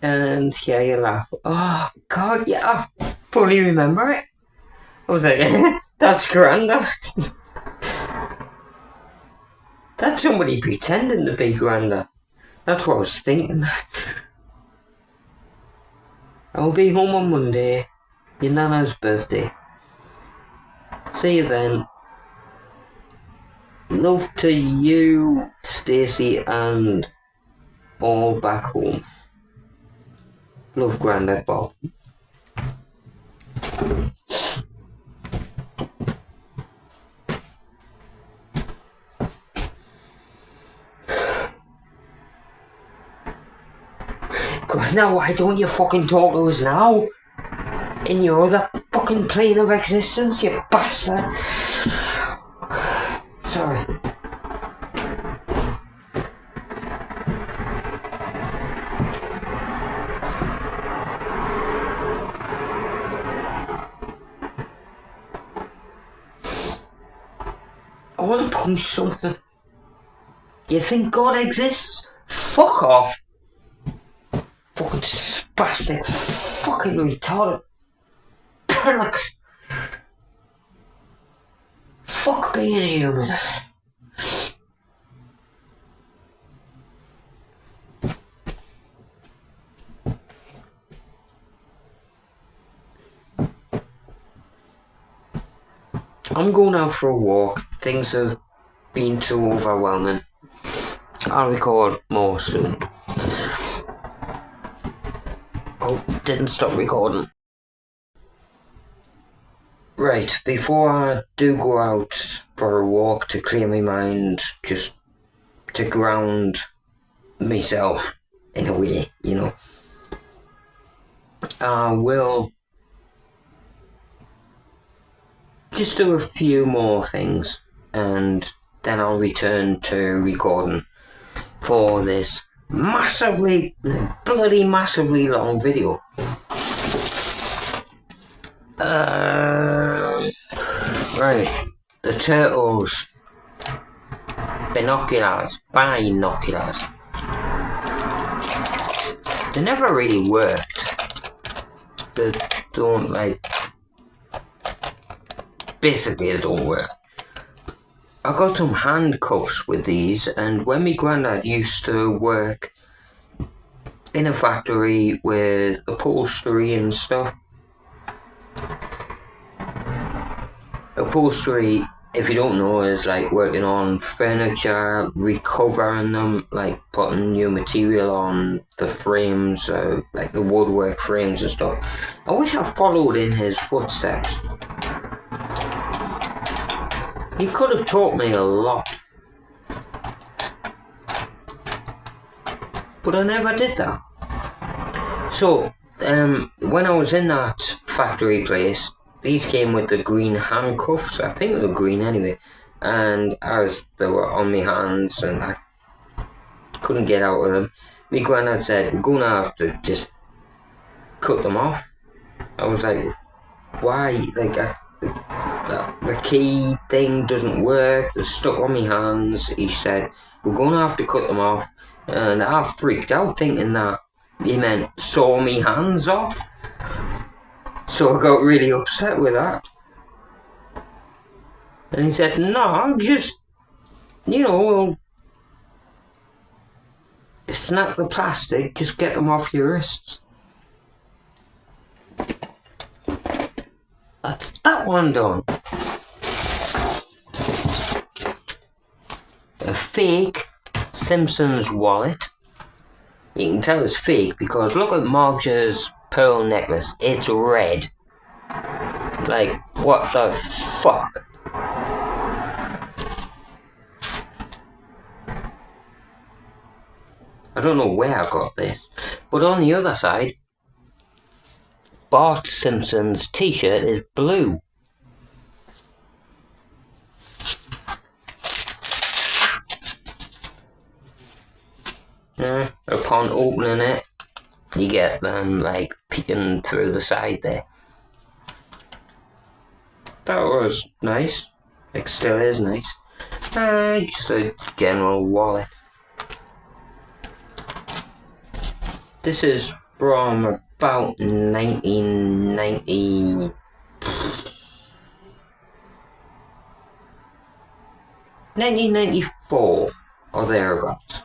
and hear you laugh. Oh god, yeah, I fully remember it. I was like, that's granddad. That's somebody pretending to be granddad. That's what I was thinking. I'll be home on Monday, your Nana's birthday. See you then. Love to you, Stacey, and all back home. Love, Grandad Bob. Now why don't you fucking talk to us now? In your other fucking plane of existence, you bastard. Sorry. I want to punch something. You think God exists? Fuck off. Fucking spastic, fucking retarded pillocks. Fuck being a human. I'm going out for a walk. Things have been too overwhelming. I'll record more soon. Oh, didn't stop recording. Right, before I do go out for a walk to clear my mind, just to ground myself in a way, you know, I will just do a few more things and then I'll return to recording for this bloody massively long video. Right, the turtles. Binoculars. They never really worked. They don't, like, basically they don't work. I got some handcuffs with these, and when my granddad used to work in a factory with upholstery and stuff, upholstery if you don't know, is like working on furniture, recovering them, like putting new material on the frames, like the woodwork frames and stuff. I wish I followed in his footsteps. He could have taught me a lot. But I never did that. So, when I was in that factory place, these came with the green handcuffs. I think they were green anyway. And as they were on my hands and I couldn't get out of them, my granddad said, we're going to have to just cut them off. I was like, why? Like, the key thing doesn't work. They're stuck on my hands. He said, we're going to have to cut them off. And I freaked out thinking that he meant saw me hands off. So I got really upset with that. And he said, no, just, snap the plastic, just get them off your wrists. That's that one done. A fake Simpsons wallet. You can tell it's fake because look at Marge's pearl necklace. It's red. Like, what the fuck? I don't know where I got this. But on the other side, Bart Simpson's t-shirt is blue. Upon opening it, you get them like peeking through the side there. That was nice. Like, still is nice. Just a general wallet. This is from about 1994 or thereabouts.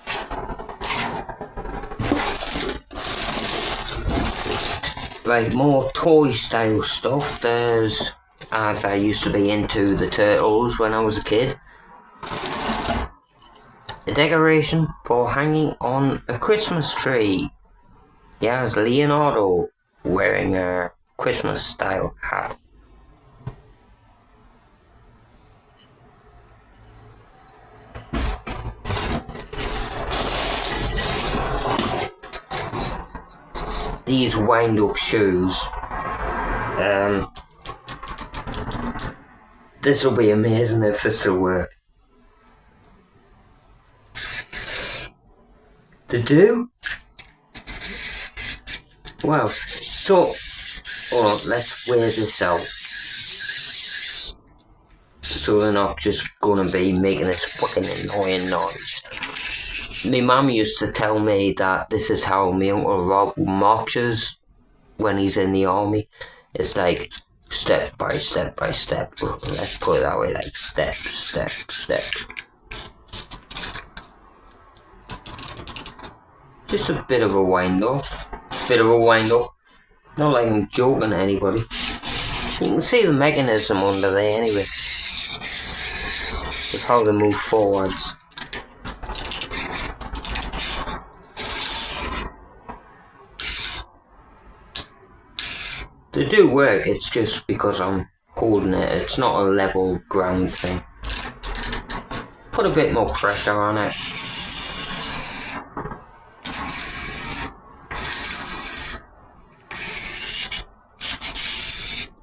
Like more toy style stuff. There's, as I used to be into the Turtles when I was a kid, a decoration for hanging on a Christmas tree. Yeah, it's Leonardo wearing a Christmas style hat. These wind-up shoes. This will be amazing if they still work. They do? Wow. So, hold on, let's wear this out. So they're not just gonna be making this fucking annoying noise. My mum used to tell me that this is how my Uncle Rob marches when he's in the army. It's like step by step by step. Let's put it that way, like step, step, step. Just a bit of a wind up. Not like I'm joking to anybody. You can see the mechanism under there anyway. It's how they move forwards. They do work, it's just because I'm holding it. It's not a level ground thing. Put a bit more pressure on it.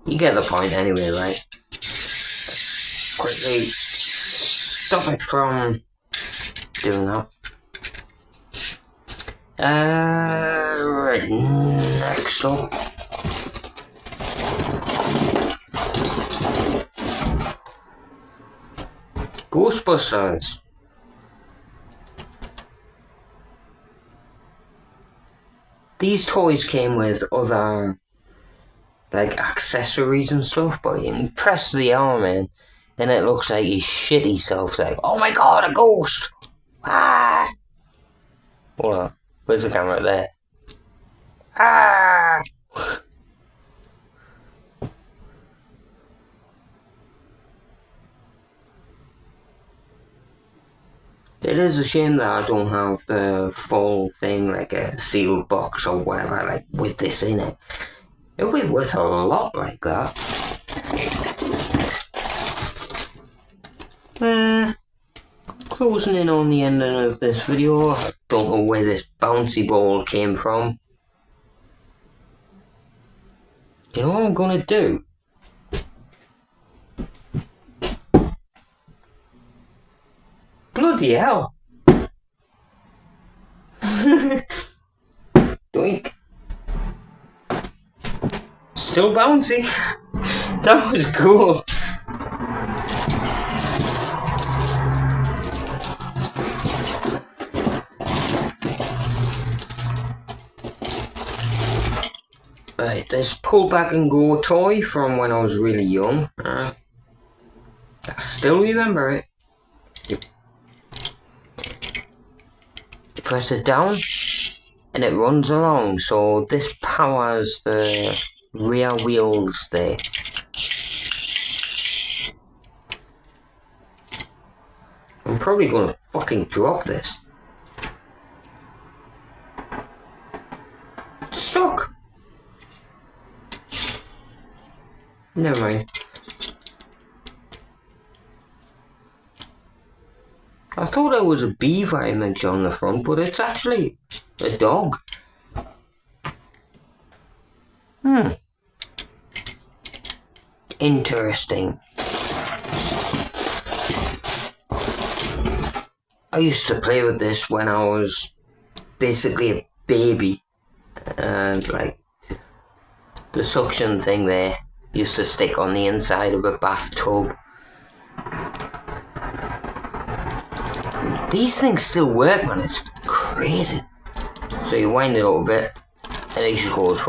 You get the point anyway, right? Quickly stop it from doing that. Right, next up. Ghostbusters. These toys came with other like accessories and stuff, but you can press the arm in and it looks like he shit himself, like, oh my god, a ghost! Ah! Hold on, where's the camera there? Ah! It is a shame that I don't have the full thing, like a sealed box or whatever, like with this in it. It would be worth a lot like that. Closing in on the ending of this video. I don't know where this bouncy ball came from. You know what I'm gonna do? Bloody hell! Doink. Still bouncy. That was cool. Right, this pull back and go toy from when I was really young. I still remember it. You press it down and it runs along, so this powers the rear wheels there. I'm probably gonna fucking drop this. It's stuck. Never mind. I thought it was a beaver image on the front, but it's actually a dog. Interesting. I used to play with this when I was basically a baby, and like the suction thing there used to stick on the inside of a bathtub. These things still work, man, it's crazy. So you wind it up a bit and it just goes.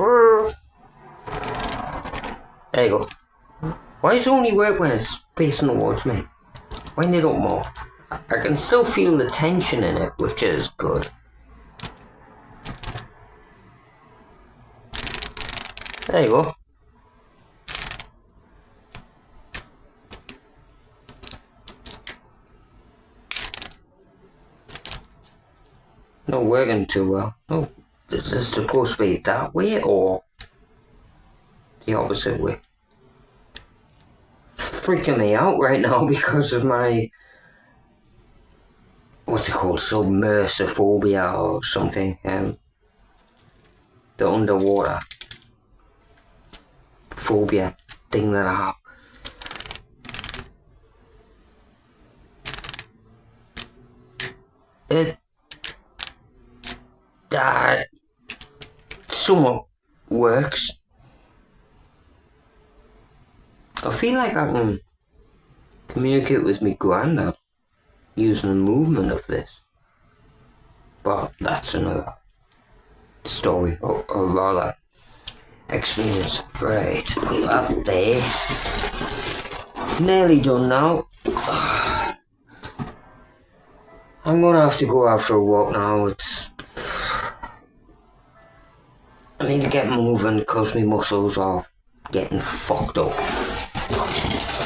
There you go. Why does it only work when it's facing towards me? Wind it up more. I can still feel the tension in it, which is good. There you go. Not working too well. Oh, is this supposed to be that way or the opposite way? Freaking me out right now because of my, what's it called, submersiphobia or something. The underwater phobia thing that I have. It somewhat works. I feel like I can communicate with my granddad using the movement of this, but that's another story, or rather experience. Right, put that there. Nearly done now. I'm gonna have to go out for a walk now. I need to get moving because my muscles are getting fucked up.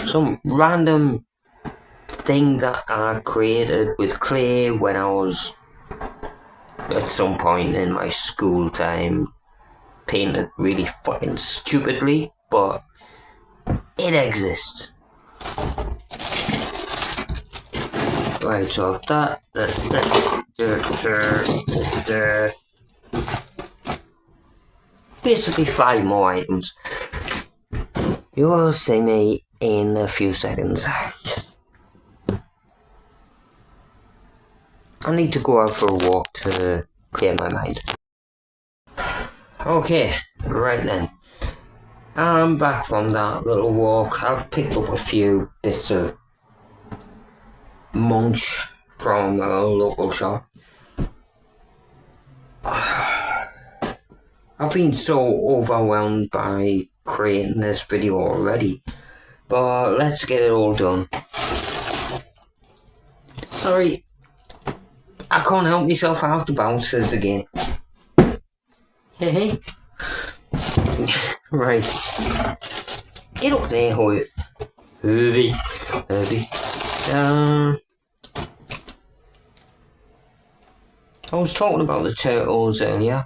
Some random thing that I created with clay when I was at some point in my school time, painted really fucking stupidly, but it exists. Right, so that basically 5 more items. You will see me in a few seconds. I need to go out for a walk to clear my mind. Okay, right then. I'm back from that little walk. I've picked up a few bits of munch from a local shop. I've been so overwhelmed by creating this video already, but let's get it all done. Sorry, I can't help myself, I have to bounce this again. Hey. Right. Get up there, Herbie. I was talking about the turtles earlier.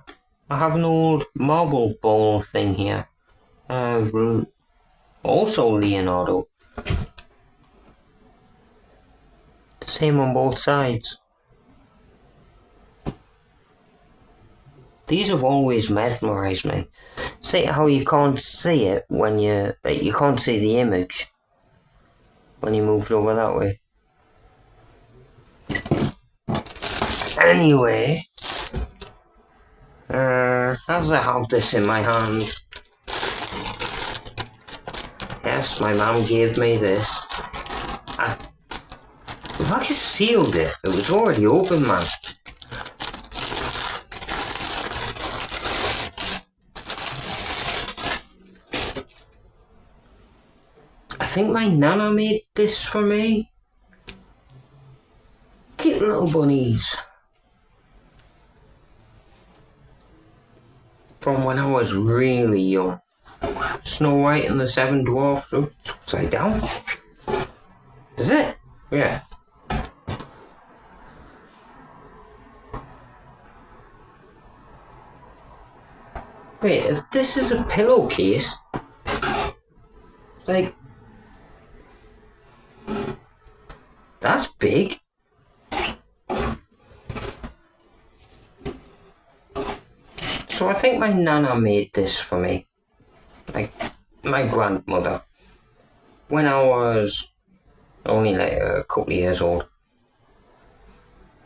I have an old marble ball thing here. Also Leonardo. The same on both sides. These have always mesmerised me. See how you can't see it when you can't see the image when you move it over that way. Anyway, as I have this in my hand, yes, my mum gave me this. If I just sealed it, it was already open, man. I think my nana made this for me. Cute little bunnies. From when I was really young. Snow White and the Seven Dwarfs. Oh, it's upside down. Is it? Yeah. Wait, if this is a pillowcase, like, that's big. So I think my nana made this for me, like my grandmother, when I was only like a couple of years old.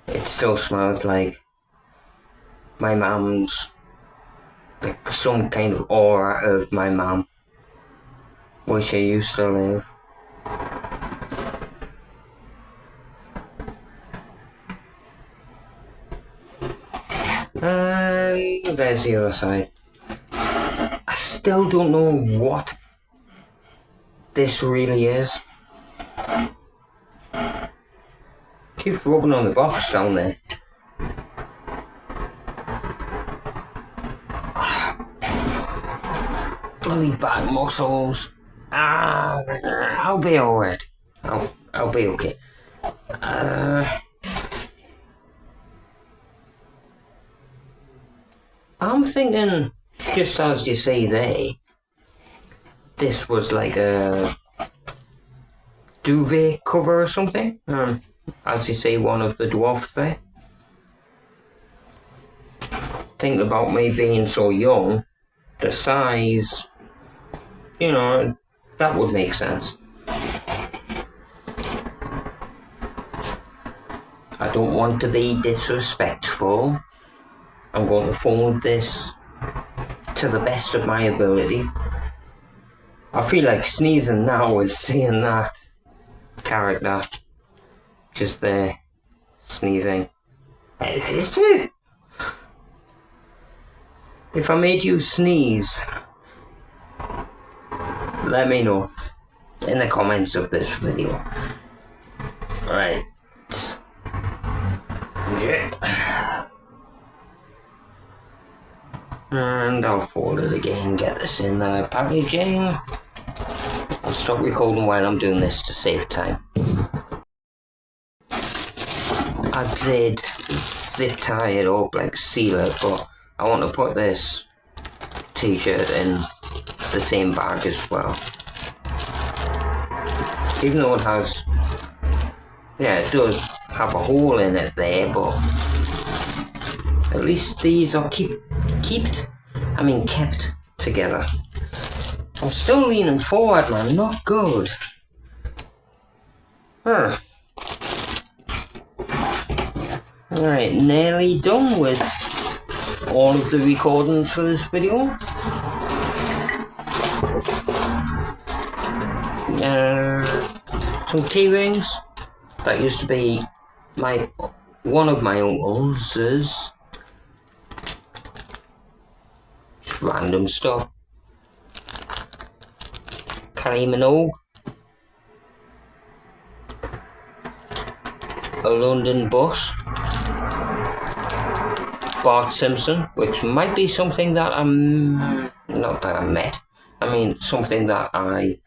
It still smells like my mum's, like some kind of aura of my mum, where she used to live. And there's the other side. I still don't know what this really is. Keeps rubbing on the box down there. Bloody back muscles. I'll be alright. I'll be okay. I'm thinking, just as you say there, this was like a duvet cover or something. As you say, one of the dwarfs there. Thinking about me being so young, the size, you know, that would make sense. I don't want to be disrespectful. I'm going to fold this to the best of my ability. I feel like sneezing now with seeing that character just there sneezing. If I made you sneeze, let me know in the comments of this video. Right. And I'll fold it again, get this in the packaging. I'll stop recording while I'm doing this to save time. I did zip tie it up, like seal it, but I want to put this t-shirt in the same bag as well. Even though it has, yeah, it does have a hole in it there, but at least these are kept together. I'm still leaning forward, man, not good. Alright, nearly done with all of the recordings for this video. Some key rings. That used to be one of my uncle's. Just random stuff. Kylie Minogue. A London bus. Bart Simpson, which might be something that not that I met. I mean, something that I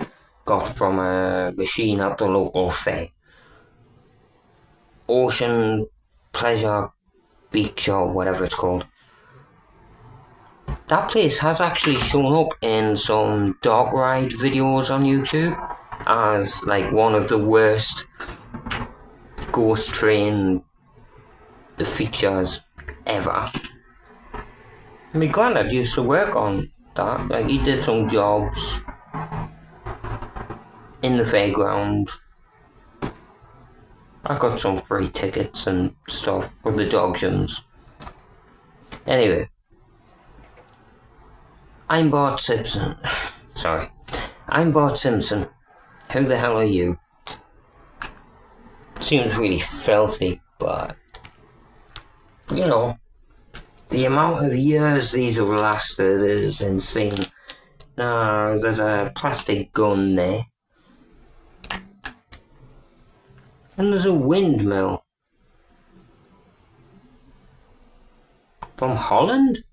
got from a machine at the local fair. Ocean Pleasure Beach or whatever it's called. That place has actually shown up in some dark ride videos on YouTube as like one of the worst ghost train features ever. My granddad used to work on that. Like, he did some jobs in the fairground. I got some free tickets and stuff for the dog gyms. Anyway, I'm Bart Simpson. Sorry. I'm Bart Simpson. Who the hell are you? Seems really filthy, but you know, the amount of years these have lasted is insane. Now, there's a plastic gun there. And there's a windmill. From Holland?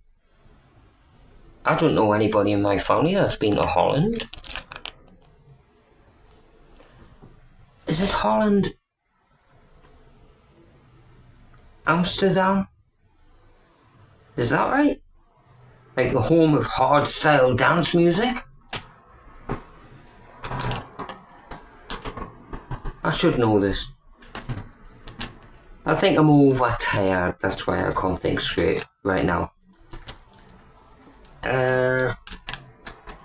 I don't know anybody in my family that's been to Holland. Is it Holland? Amsterdam? Is that right? Like the home of hardstyle dance music? I should know this. I think I'm overtired, that's why I can't think straight right now.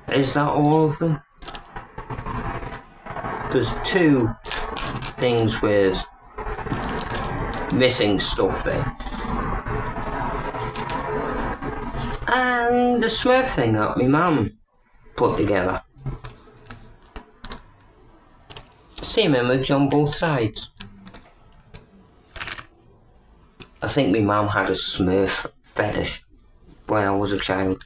Is that all of them? There's 2 things with missing stuff there. And the Smurf thing that my mum put together. Same image on both sides. I think my mum had a Smurf fetish when I was a child.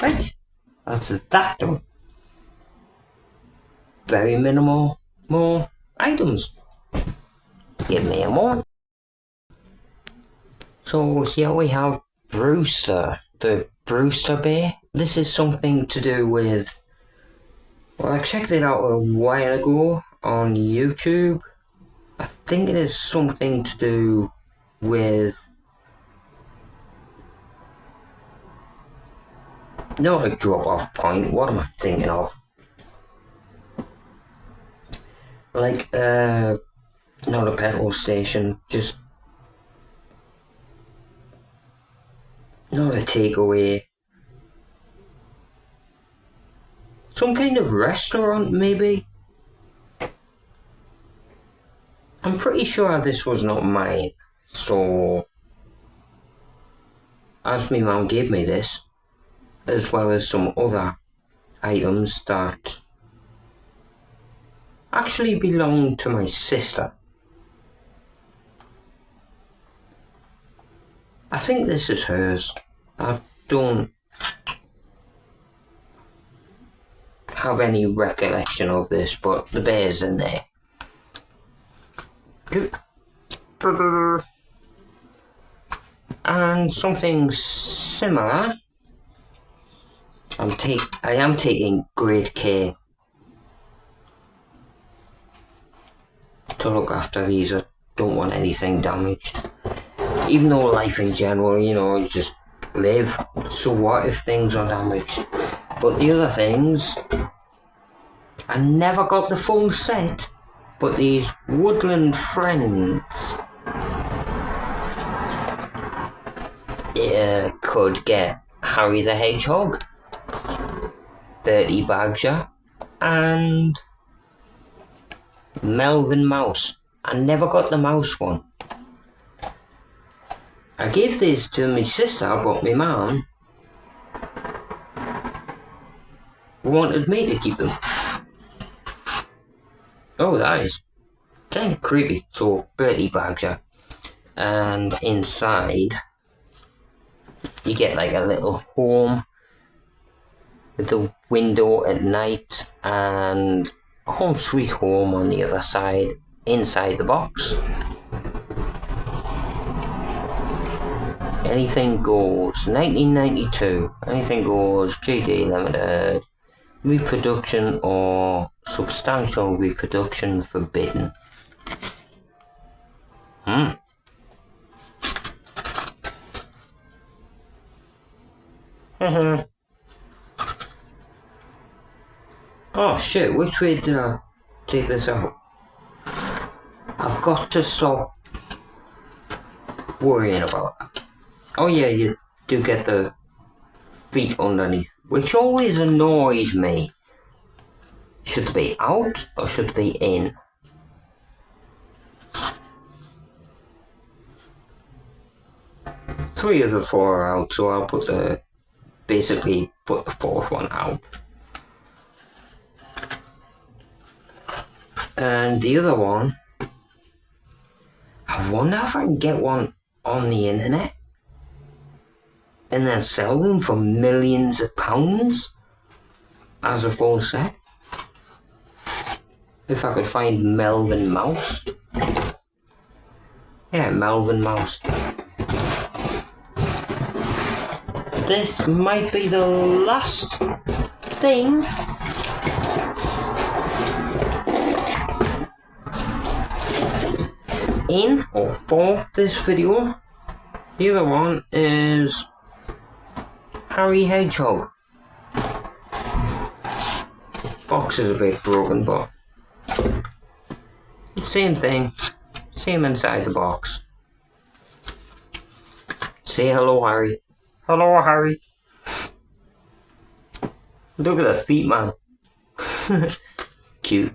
Right, that's that done. Very minimal more items. Give me a more. So here we have Brewster, the Brewster bear. This is something to do with, well, I checked it out a while ago on YouTube. I think it is something to do with, not a drop off point, what am I thinking of? Like, not a petrol station, just not a takeaway. Some kind of restaurant, maybe? I'm pretty sure this was not mine, so as my mum gave me this, as well as some other items that actually belong to my sister. I think this is hers. I don't have any recollection of this, but the bear's in there. And something similar. I am taking great care to look after these. I don't want anything damaged. Even though life in general, you know, you just live. So what if things are damaged? But the other things, I never got the full set. But these Woodland Friends, you could get Harry the Hedgehog, Bertie Badger, and Melvin Mouse. I never got the mouse one. I gave this to my sister, but my mum wanted me to keep them. Oh, that is kind of creepy. So, Bertie Badger. And inside, you get like a little home with the window at night and home sweet home on the other side, inside the box. Anything Goes, 1992. Anything Goes, GD Limited. Reproduction or substantial reproduction forbidden. Oh shit, which way did I take this out? I've got to stop worrying about that. Oh yeah, you do get the feet underneath, which always annoyed me. Should they be out or should they be in? Three of the four are out, so I'll basically put the fourth one out. And the other one, I wonder if I can get one on the internet and then sell them for millions of pounds as a full set. If I could find Melvin Mouse. Yeah, Melvin Mouse. This might be the last thing in or for this video. The other one is Harry Hedgehog. Box is a bit broken, but same thing, same inside the box. Say hello, Harry. Hello, Harry. Look at the feet, man. Cute.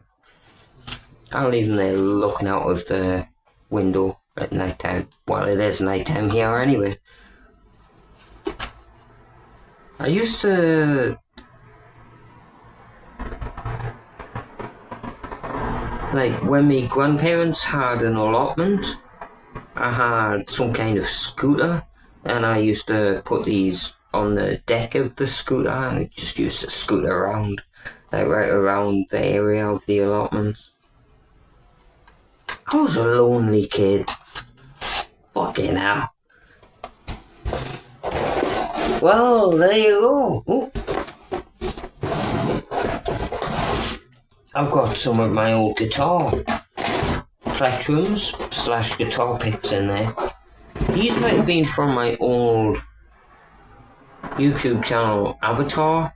I'll leave them there looking out of the window at night time. Well, it is night time here anyway. I used to like when my grandparents had an allotment, I had some kind of scooter and I used to put these on the deck of the scooter and I just used to scoot around, like right around the area of the allotment. I was a lonely kid. Fucking hell. Well, there you go. Ooh. I've got some of my old guitar plectrums / guitar picks in there. These might have been from my old YouTube channel avatar.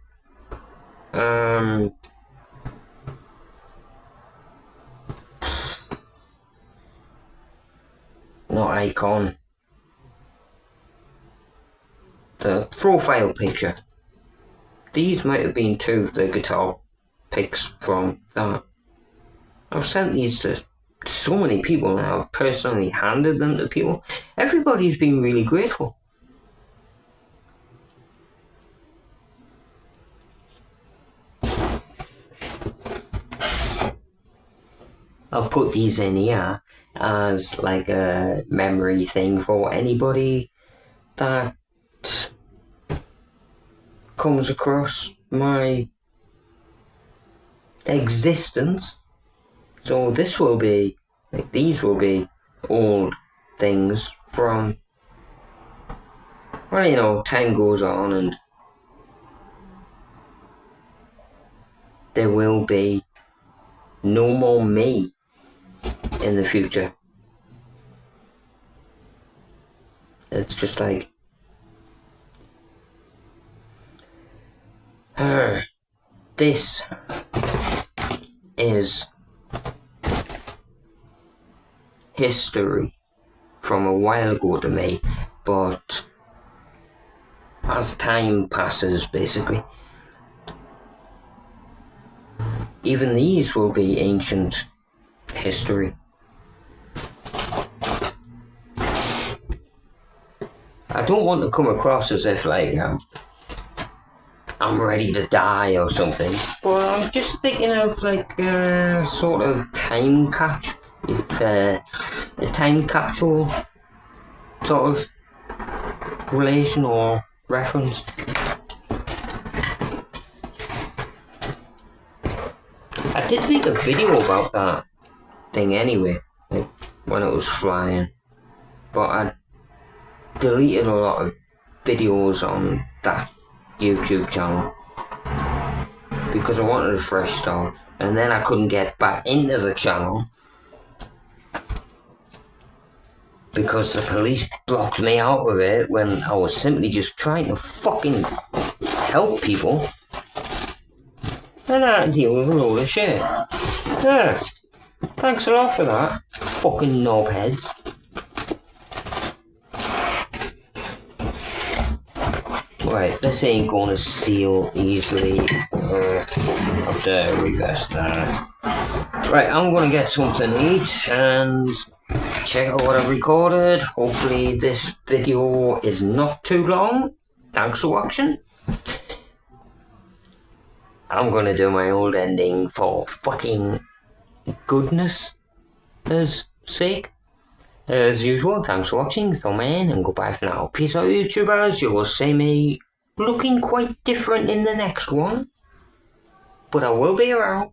Not icon. The profile picture. These might have been two of the guitar picks from that. I've sent these to so many people now. I've personally handed them to people. Everybody's been really grateful. I'll put these in here as like a memory thing for anybody that comes across my existence. So this will be, like these will be old things from, well, you know, time goes on and there will be no more me in the future. It's just like this is history from a while ago to me, but as time passes, basically, even these will be ancient history. I don't want to come across as if like I'm ready to die or something, but I'm just thinking of like a sort of time a time capsule sort of relation or reference. I did make a video about that thing anyway, like when it was flying, but I deleted a lot of videos on that YouTube channel because I wanted a fresh start, and then I couldn't get back into the channel because the police blocked me out of it when I was simply just trying to fucking help people. And I had to deal with a load of shit. Yeah. Thanks a lot for that. Fucking knobheads. Right, this ain't gonna seal easily. Have to reverse that. Right, I'm gonna get something to eat and check out what I've recorded. Hopefully this video is not too long. Thanks for watching. I'm gonna do my old ending for fucking goodness' sake. As usual, thanks for watching, Thumbman, and goodbye for now. Peace out, YouTubers. You will see me looking quite different in the next one, but I will be around,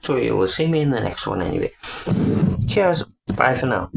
so you will see me in the next one anyway. Cheers. Bye for now.